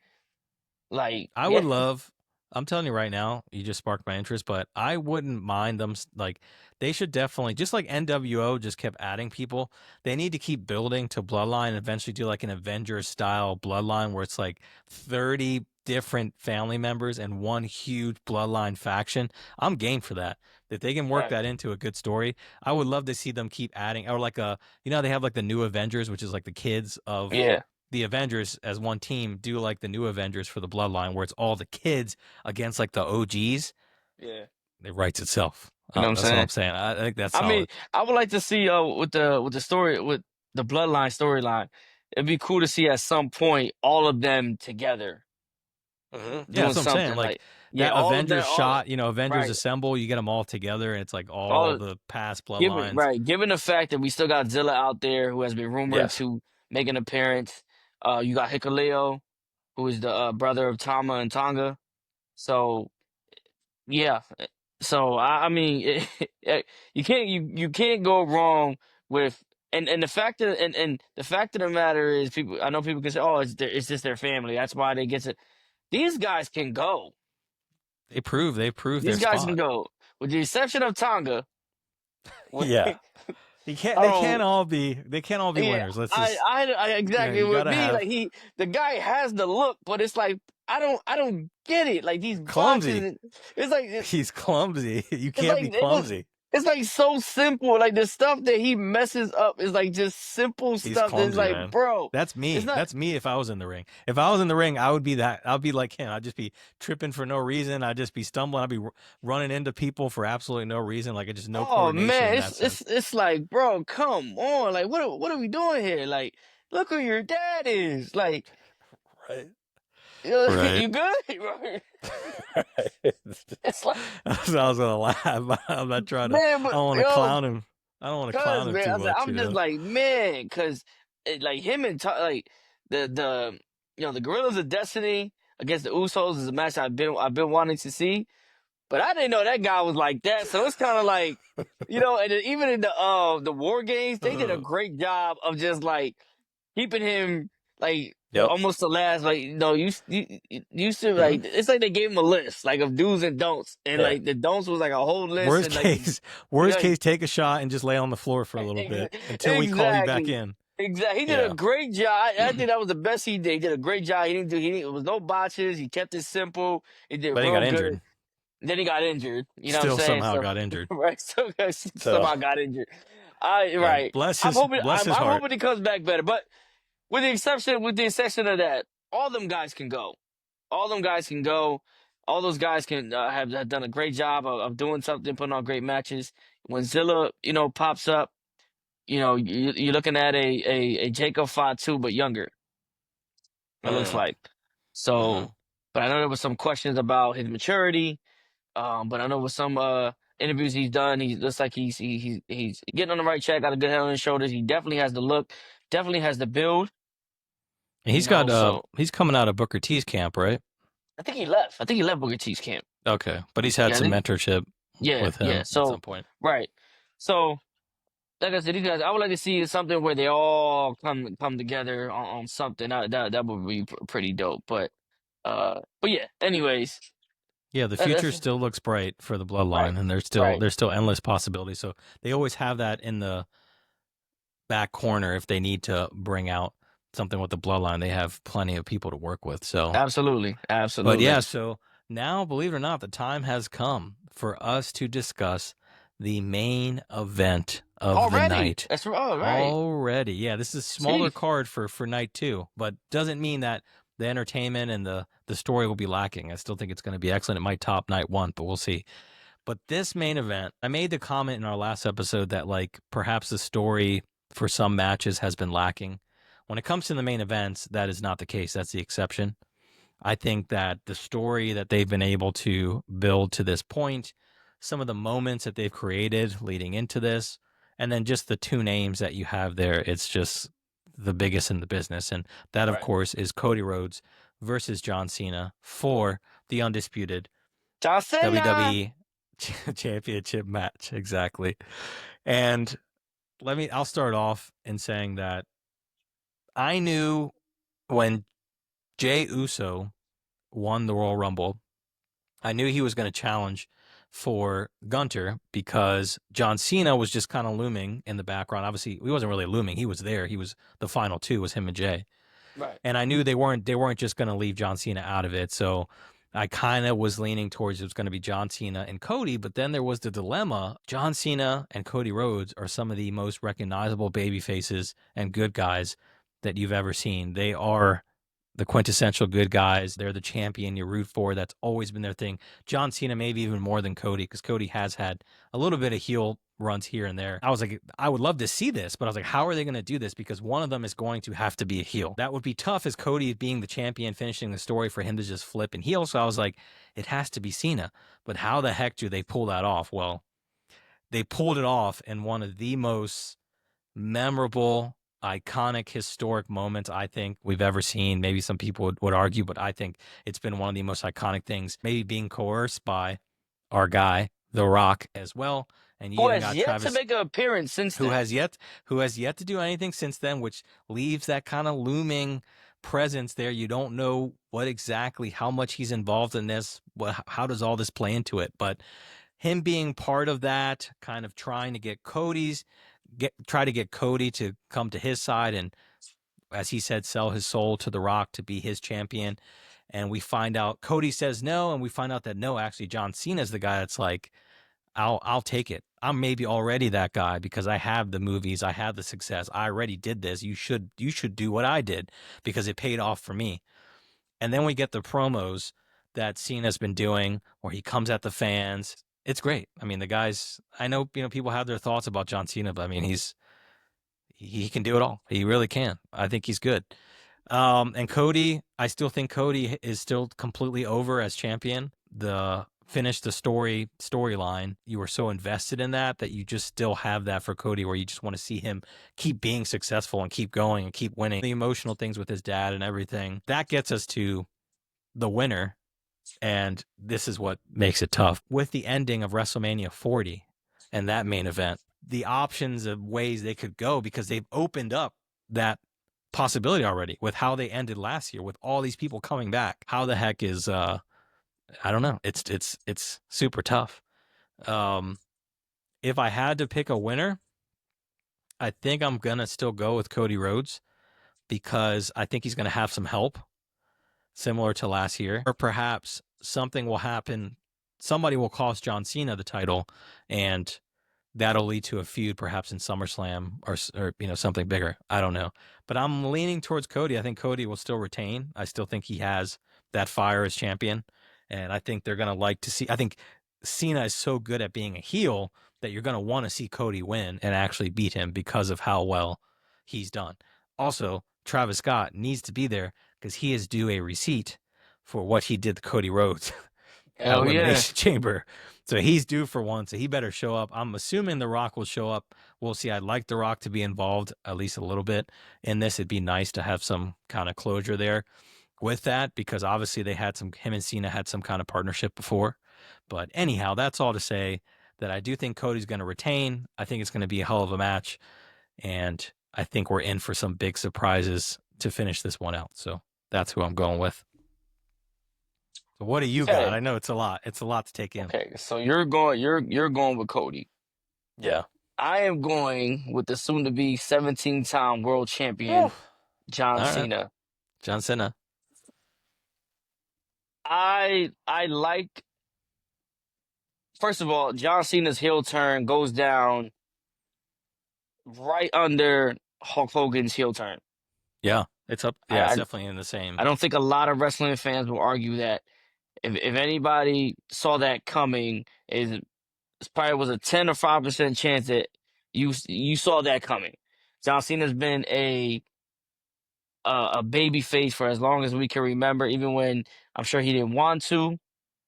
Like I would yeah, love. I'm telling you right now, you just sparked my interest, but I wouldn't mind them. Like, they should definitely, just like NWO just kept adding people, they need to keep building to Bloodline and eventually do like an Avengers style Bloodline where it's like 30 different family members and one huge Bloodline faction. I'm game for that. If they can work right. that into a good story, I would love to see them keep adding, or like they have like the new Avengers, which is like the kids of Yeah, the Avengers as one team, do like the new Avengers for the Bloodline, where it's all the kids against like the OGs. yeah. It writes itself. You know what I'm That's what saying? I'm saying. I think that's I mean, solid. I would like to see with the story with the bloodline storyline. It'd be cool to see at some point all of them together Yeah, doing that's what I'm saying. something Like like yeah, that all of them, Avengers all shot, Avengers right, Assemble, you get them all together, and it's like all all the past given bloodlines. right. Given the fact that we still got Zilla out there who has been rumored Yes. to make an appearance, you got Hikuleo, who is the brother of Tama and Tonga. So yeah, so I mean, you can't go wrong with and the fact of and the fact of the matter is people. I know people can say, oh, it's just their family. That's why they get it. These guys can go. They prove their These guys can spot. go, with the exception of Tonga. Yeah. They can't. I They don't. can't all be. They can't all be Yeah, winners. Let's just. I exactly You with gotta me. have Like the guy has the look, but it's like I don't get it. Like these boxes, clumsy. it's like He's clumsy. You it's can't like be clumsy. it's like so simple. Like the stuff that he messes up is like just simple He's stuff that's clumsy, like, man. bro, That's it's me. not. That's me if I was in the ring. If I was in the ring, I would be that. I'd be like him. I'd just be tripping for no reason. I'd just be stumbling. I'd be running into people for absolutely no reason. Like, just no Oh coordination man, in that sense. it's like, bro, come on. Like what are we doing here? Like, look who your dad is. Like, Right. you Right. good? Right. It's like, I was gonna laugh. I'm not trying to. man, I but don't want to yo, clown him. I don't want to cuz clown him man, too I said, much. I'm just like, man, cuz like him and like the the Gorillas of Destiny against the Usos is a match I've been wanting to see, but I didn't know that guy was like that. So it's kind of like, and then even in the War Games, they did a great job of just like keeping him like Yep. almost the last, like, you should, Hmm. like, it's like they gave him a list like of do's and don'ts, and Yeah. like the don'ts was like a whole list, Worst and like case, worst like case, take a shot and just lay on the floor for a little bit until we call you back exactly. in. Exactly. He did a Yeah. great job. I think that was the best he did. He did a great job. It was no botches. He kept it simple. He did But he real got good. injured. Then he got injured. You know what I'm Still saying? somehow So got injured. right, so So somehow got injured. I yeah, right. bless I'm his hoping bless his I'm heart. hoping he comes back better. But with the exception of that, all them guys can go. All them guys can go. All those guys can have done a great job of doing something, putting on great matches. When Zilla, pops up, you're looking at a Jacob Fatu, but younger, it looks Mm. like. Hmm. So, but I know there was some questions about his maturity. But I know with some interviews he's done, he looks like he's getting on the right track, got a good head on his shoulders. He definitely has the look, definitely has the build, And so he's coming out of Booker T's camp, right? I think he left. I think he left Booker T's camp. Okay, but he's had Yeah, I some think, mentorship yeah, with yeah. him at some So, point. right. So, like I said, these guys, I would like to see something where they all come together on something. That would be pretty dope. But yeah. Anyways, Yeah, the future that's still looks bright for the right, bloodline, and right. there's still endless possibilities. So they always have that in the back corner if they need to bring out something with the bloodline. They have plenty of people to work with. So, Absolutely, but absolutely. yeah, so now, believe it or not, the time has come for us to discuss the main event of the Already, night. that's all right. Already, yeah, this is a smaller Jeez. card for night two, but doesn't mean that the entertainment and the story will be lacking. I still think it's going to be excellent. It might top night one, but we'll see. But this main event, I made the comment in our last episode that like perhaps the story for some matches has been lacking. When it comes to the main events, that is not the case. That's the exception. I think that the story that they've been able to build to this point, some of the moments that they've created leading into this, and then just the two names that you have there, it's just the biggest in the business. And that, of Right. course, is Cody Rhodes versus John Cena for the undisputed John Cena. WWE championship match. Exactly. And I'll start off in saying that I knew when Jey Uso won the Royal Rumble, I knew he was going to challenge for Gunter because John Cena was just kind of looming in the background. Obviously, he wasn't really looming. He was there. He was the final two was him and Jey. Right. And I knew they weren't just going to leave John Cena out of it. So I kind of was leaning towards it was going to be John Cena and Cody, but then there was the dilemma. John Cena and Cody Rhodes are some of the most recognizable baby faces and good guys that you've ever seen. They are the quintessential good guys. They're the champion you root for. That's always been their thing. John Cena, maybe even more than Cody, because Cody has had a little bit of heel runs here and there. I was like, I would love to see this, but I was like, how are they going to do this? Because one of them is going to have to be a heel. That would be tough as Cody being the champion, finishing the story for him to just flip and heel. So I was like, it has to be Cena. But how the heck do they pull that off? Well, they pulled it off in one of the most memorable, iconic, historic moments I think we've ever seen. Maybe some people would argue, but I think it's been one of the most iconic things, maybe being coerced by our guy, The Rock, as well. And you Who even has got yet to Travis, make an appearance since who then. has yet to do anything since then, which leaves that kind of looming presence there. You don't know what exactly how much he's involved in this. How does all this play into it? But him being part of that, kind of trying to try to get Cody to come to his side and, as he said, sell his soul to The Rock to be his champion. And we find out Cody says no, and we find out that no, actually John Cena's the guy that's like, I'll take it. I'm maybe already that guy because I have the movies, I have the success. I already did this. You should do what I did because it paid off for me. And then we get the promos that Cena's been doing where he comes at the fans. It's great. I mean, the guys, I know, people have their thoughts about John Cena, but I mean, he can do it all. He really can. I think he's good. And Cody, I still think Cody is still completely over as champion. The finish the storyline, you were so invested in that you just still have that for Cody, where you just want to see him keep being successful and keep going and keep winning. The emotional things with his dad and everything that gets us to the winner, and this is what makes it tough with the ending of WrestleMania 40 and that main event. The options of ways they could go because they've opened up that possibility already with how they ended last year with all these people coming back. How the heck is I don't know. It's super tough. If I had to pick a winner, I think I'm gonna still go with Cody Rhodes because I think he's gonna have some help similar to last year. Or perhaps something will happen. Somebody will cost John Cena the title, and that'll lead to a feud perhaps in SummerSlam or something bigger. I don't know. But I'm leaning towards Cody. I think Cody will still retain. I still think he has that fire as champion. And I think they're going to like to see. I think Cena is so good at being a heel that you're going to want to see Cody win and actually beat him because of how well he's done. Also, Travis Scott needs to be there because he is due a receipt for what he did to Cody Rhodes at Hell yeah. Elimination Chamber. So he's due for one, so he better show up. I'm assuming The Rock will show up. We'll see. I'd like The Rock to be involved at least a little bit in this. It'd be nice to have some kind of closure there with that because obviously him and Cena had some kind of partnership before. But anyhow, that's all to say that I do think Cody's going to retain. I think it's going to be a hell of a match. And I think we're in for some big surprises to finish this one out. So that's who I'm going with. So what do you got? Okay. I know it's a lot. It's a lot to take in. Okay. So you're going with Cody. Yeah. I am going with the soon to be 17-time world champion Whew. John All right. Cena. John Cena. I like, first of all, John Cena's heel turn goes down right under Hulk Hogan's heel turn. Yeah. It's up. I Yeah, it's I, definitely in the same. I don't think a lot of wrestling fans will argue that. If anybody saw that coming, it's probably was a 10 or 5% chance that you saw that coming. John Cena's been a baby face for as long as we can remember, even when I'm sure he didn't want to.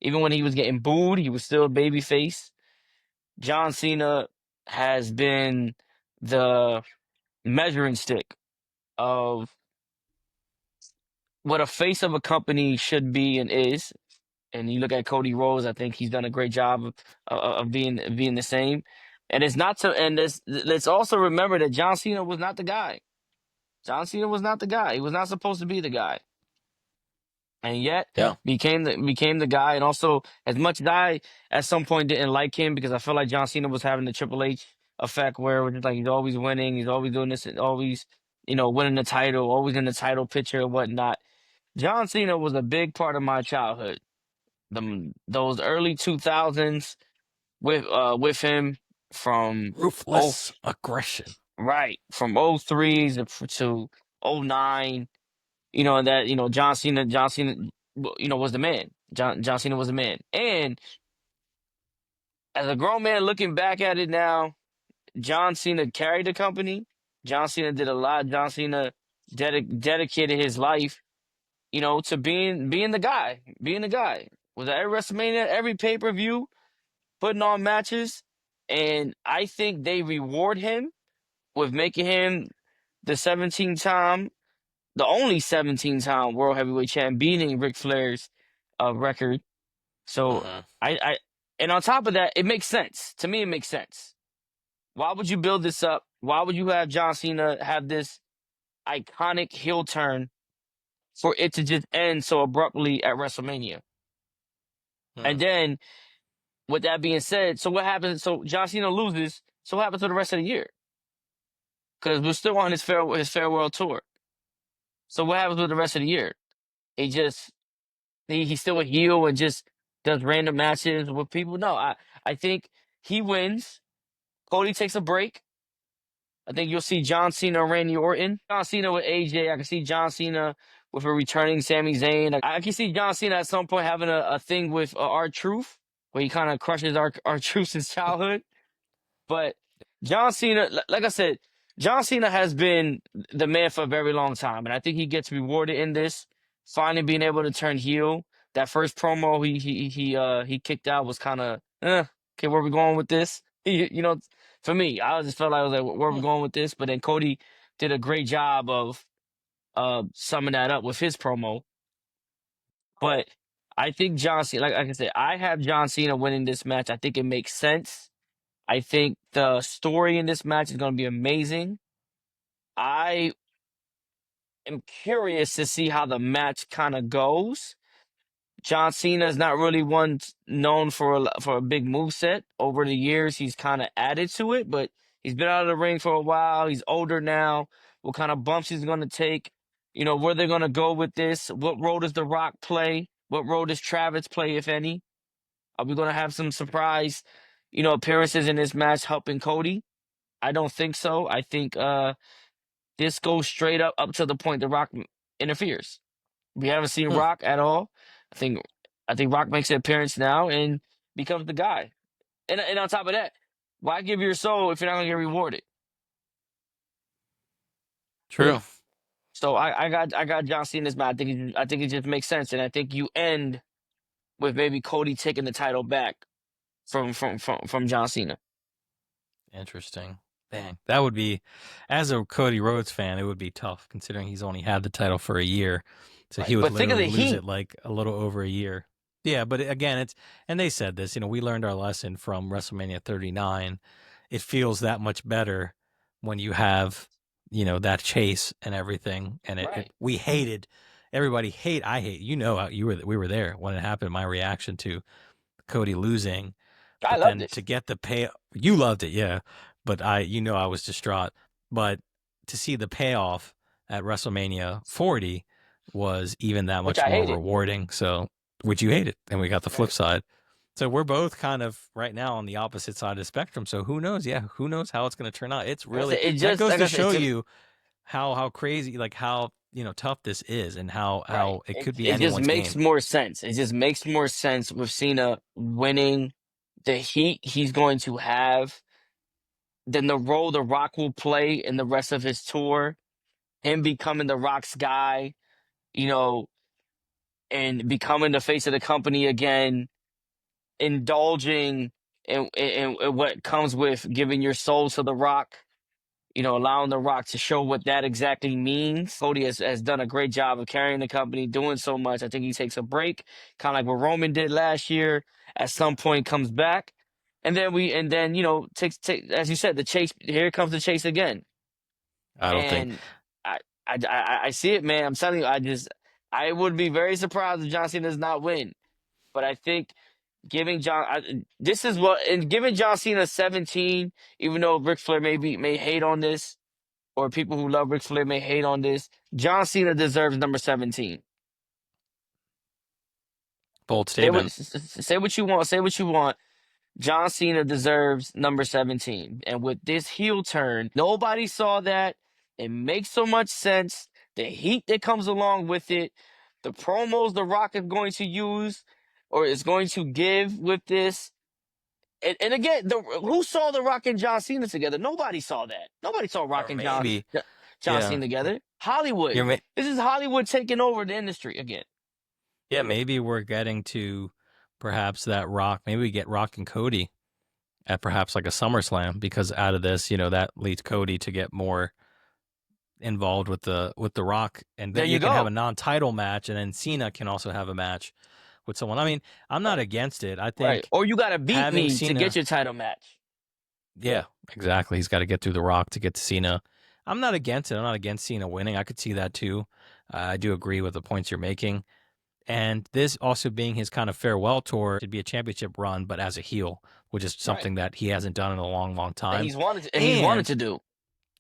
Even when he was getting booed, he was still a baby face. John Cena has been the measuring stick of what a face of a company should be and is. And you look at Cody Rhodes, I think he's done a great job of being the same. And it's not to, and let's also remember that John Cena was not the guy. John Cena was not the guy. He was not supposed to be the guy, and yet Yeah. became the guy. And also, as much as I at some point didn't like him because I felt like John Cena was having the Triple H effect, where it was just like he's always winning, he's always doing this, and always winning the title, always in the title picture and whatnot. John Cena was a big part of my childhood. Those early 2000s with him from oh Ruthless aggression. right from '03 to '09. John Cena was the man. John Cena was the man. And as a grown man looking back at it now, John Cena carried the company. John Cena did a lot. John Cena dedicated his life, to being the guy, being the guy. Was at every WrestleMania, every pay-per-view, putting on matches, and I think they reward him with making him the 17-time, the only 17-time world heavyweight champ, beating Ric Flair's record. So Mm-hmm. and on top of that, it makes sense to me. It makes sense. Why would you build this up? Why would you have John Cena have this iconic heel turn for it to just end so abruptly at WrestleMania? Hmm. And then, with that being said, so what happens? So John Cena loses. So what happens for the rest of the year? Because we're still on his farewell tour. So what happens with the rest of the year? He's still a heel and just does random matches with people. No, I think he wins. Cody takes a break. I think you'll see John Cena, Randy Orton. John Cena with AJ. I can see John Cena with a returning Sami Zayn. I can see John Cena at some point having a thing with R-Truth, where he kind of crushes R-Truth since childhood. But John Cena, like I said, John Cena has been the man for a very long time, and I think he gets rewarded in this. Finally being able to turn heel. That first promo he kicked out was kind of, okay, where we going with this? For me, I just felt like I was like, where are we going with this? But then Cody did a great job of summing that up with his promo. But I think John Cena, like I said, I have John Cena winning this match. I think it makes sense. I think the story in this match is going to be amazing. I am curious to see how the match kind of goes. John Cena is not really one known for a big moveset. Over the years, he's kind of added to it, but he's been out of the ring for a while. He's older now. What kind of bumps he's going to take? Where they're going to go with this? What role does The Rock play? What role does Travis play, if any? Are we going to have some surprise, appearances in this match helping Cody? I don't think so. I think this goes straight up to the point The Rock interferes. We haven't seen Rock at all. I think Rock makes an appearance now and becomes the guy. And on top of that, why give your soul if you're not gonna get rewarded? True. So I got John Cena in this match. I think it just makes sense, and I think you end with maybe Cody taking the title back from John Cena. Interesting. Dang, that would be, as a Cody Rhodes fan, it would be tough considering he's only had the title for a year, so Right. he would But think of literally the lose heat. it like a little over a year. Yeah, but again, and they said this, we learned our lesson from WrestleMania 39. It feels that much better when you have, that chase and everything, and Right. we hated, everybody I hate, we were there when it happened. My reaction to Cody losing. I But loved then it. to get the pay, you loved it, yeah. But I was distraught. But to see the payoff at WrestleMania 40 was even that Which much I more hated. rewarding. So, which you hated, and we got the flip Right. side. So we're both kind of right now on the opposite side of the spectrum. So who knows? Yeah, who knows how it's going to turn out? It's Like I really said, it that just goes like I to said, show you how crazy, like how tough this is, and right. how it could be It just anyone's makes game. more sense. It just makes more sense with Cena winning, the heat he's going to have, then the role The Rock will play in the rest of his tour, him becoming The Rock's guy, you know, and becoming the face of the company again, indulging in what comes with giving your soul to The Rock, allowing The Rock to show what that exactly means. Cody has done a great job of carrying the company, doing so much. I think he takes a break, kind of like what Roman did last year. At some point, comes back, and then takes as you said, the chase. Here comes the chase again, I don't think. and I see it, man. I'm telling you, I would be very surprised if John Cena does not win. But I think giving giving John Cena 17, even though Ric Flair may hate on this, or people who love Ric Flair may hate on this, John Cena deserves number 17. Bold Say what statement. say what you want. Say what you want. John Cena deserves number 17. And with this heel turn, nobody saw that. It makes so much sense. The heat that comes along with it, the promos The Rock is going to use or is going to give with this. And again, who saw The Rock and John Cena together? Nobody saw that. Nobody saw Rock Or and maybe, John yeah. Cena together. Hollywood. You're This is Hollywood taking over the industry again. Yeah, maybe we're getting to perhaps that Rock. Maybe we get Rock and Cody at perhaps like a SummerSlam, because out of this, that leads Cody to get more involved with the Rock, and There then you you can have a go. non-title match, and then Cena can also have a match with someone. I mean, I'm not Right. against it. I Right. think Or you got to beat having me to get Cena, your title match. yeah, exactly. He's got to get through the Rock to get to Cena. I'm not against it. I'm not against Cena winning. I could see that too. I do agree with the points you're making. And this also being his kind of farewell tour, it'd be a championship run, but as a heel, which is Right. something that he hasn't done in a long, long That time. he's wanted to do.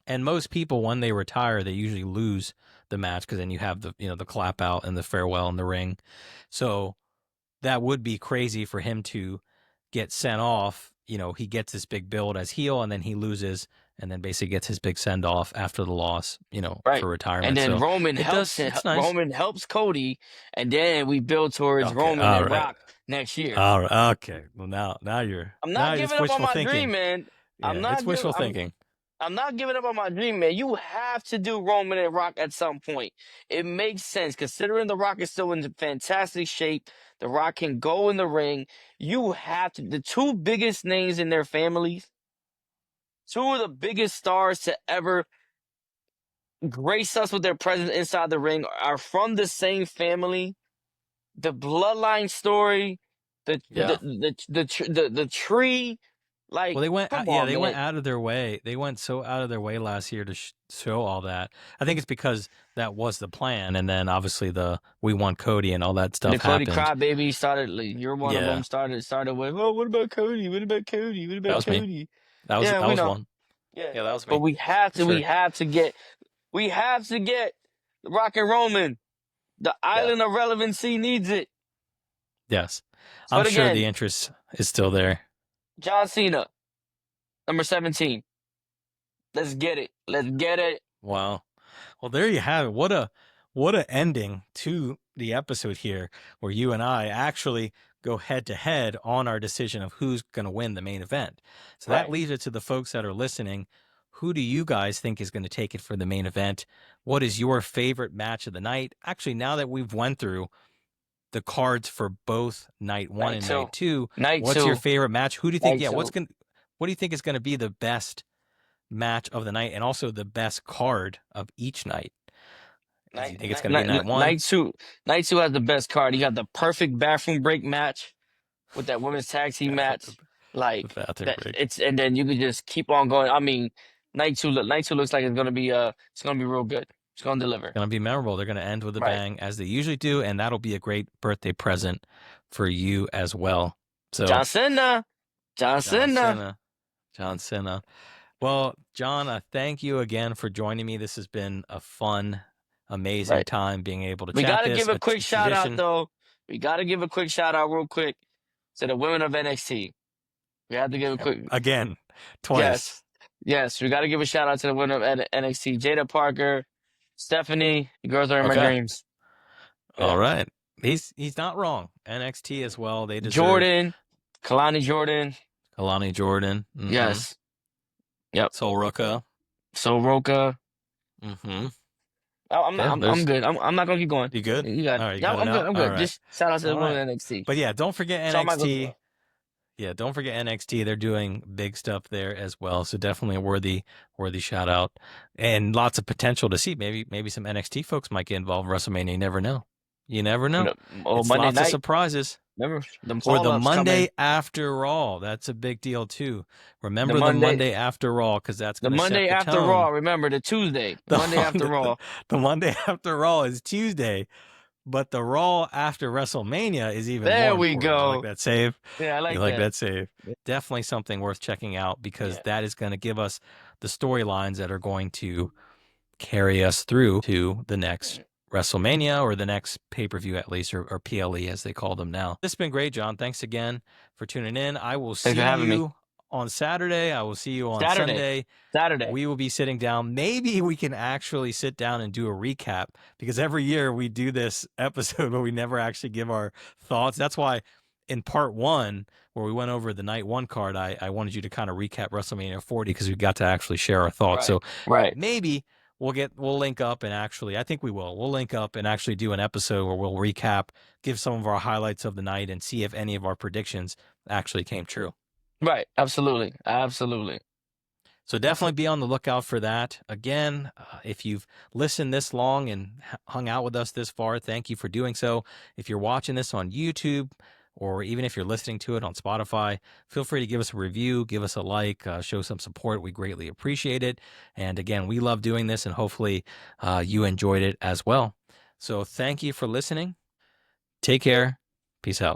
And most people, when they retire, they usually lose the match, because then you have the the clap out and the farewell in the ring. So that would be crazy for him to get sent off he gets this big build as heel, and then he loses, and then basically gets his big send off after the loss, Right. for And retirement. then So Roman helps it's nice. Roman helps Cody, and then we build towards Okay, Roman all and right, Rock next year. all right, okay. Well, now I'm not now giving it's up on wishful my dream, thinking. man. I'm Yeah, it's not giving wishful thinking. I'm not giving up on my dream, man. You have to do Roman and Rock at some point. It makes sense considering The Rock is still in fantastic shape. The Rock can go in the ring. You have to. The two biggest names in their families, two of the biggest stars to ever grace us with their presence inside the ring, are from the same family. The bloodline story, Yeah. the tree, Well, like, come yeah, on, they went man. out of their way. They went so out of their way last year to show all that. I think it's because that was the plan, and then obviously the we want Cody and all that The stuff Cody happened. crybaby started. Like, you're one of them. Yeah, Started with, oh, what about Cody? What about Cody? What that about was me. Cody? That was Yeah, that we was know. one. Yeah, Yeah, that was but me for we sure. have to get, we have to get Rock and Roman. The Yeah. island of relevancy needs it. Yes, I'm But sure the again, interest is still there. John Cena, number 17. Let's get it. Let's get it. Wow. Well, there you have it. What a ending to the episode here, where you and I actually go head to head on our decision of who's going to win the main event. So that Right. leaves it to the folks that are listening. Who do you guys think is going to take it for the main event? What is your favorite match of the night? Actually, now that we've went through the cards for both night one Night and two. night two, Night what's your two. favorite match? Who do you think? Night Yeah, two. what do you think is going to be the best match of the night, and also the best card of each night? Do you think it's going to be night one? Night two. Night two has the best card. You got the perfect bathroom break match with that women's tag team Yeah, match. the Like bathroom that, break. it's and then you can just keep on going. I mean, night two looks like it's gonna be real good. It's gonna deliver. Going to be memorable. They're going to end with a Right. bang as they usually do, and that'll be a great birthday present for you as well. So, John Cena. John John Cena. Cena. John Cena. Well, John, thank you again for joining me. This has been a fun, amazing Right. time being able to We chat gotta this. give a quick shout out Tradition. though. We gotta give a quick shout out real quick to the women of NXT. We have to give a quick Again, twice. yes. Yes, we gotta give a shout out to the winner of NXT, Jada Parker, Stephanie. You girls are in my Okay. dreams. All Yeah. right. He's not wrong. NXT as well. They deserve Jordan, Kalani Jordan. Kalani Jordan. Yes. Yep. Sol Ruka. So Roka. Mm-hmm. I'm good. I'm not gonna keep going. You good? You got All it. right, you Yeah, got it I'm good. now? I'm All good. right. Just shout out to the All women right. of NXT. But yeah, don't forget Shawn Michaels as NXT. well. Yeah, don't forget NXT. They're doing big stuff there as well. So definitely a worthy shout out. And lots of potential to see. Maybe some NXT folks might get involved in WrestleMania. You never know. You never know. Oh, It's Monday lots of night. surprises. Remember them Or the call-ups coming. Monday after Raw. That's a big deal too. Remember the Monday- Monday after Raw, because that's The going to set Monday the after tone. Raw. Remember the Tuesday. The Monday after Raw. The Monday after Raw is Tuesday, but the Raw after WrestleMania is even There more we important. go. You like that save? Yeah, I like You like that. that save? Definitely something worth checking out, because that is going to give us the storylines that are going to carry us through to the next WrestleMania, or the next pay-per-view at least, or PLE as they call them now. This has been great, John. Thanks again for tuning in. I will see Thanks for having me. you on Saturday. I will see you on Sunday. Saturday. We will be sitting down. Maybe we can actually sit down and do a recap, because every year we do this episode but we never actually give our thoughts. That's why in part one, where we went over the night one card, I wanted you to kind of recap WrestleMania 40, because we got to actually share our thoughts. Right. So maybe we'll link up and actually, I think we'll link up and actually do an episode where we'll recap, give some of our highlights of the night, and see if any of our predictions actually came true. Right. Absolutely. Absolutely. So definitely be on the lookout for that. Again, if you've listened this long and hung out with us this far, thank you for doing so. If you're watching this on YouTube, or even if you're listening to it on Spotify, feel free to give us a review, give us a like, show some support. We greatly appreciate it. And again, we love doing this, and hopefully you enjoyed it as well. So thank you for listening. Take care. Peace out.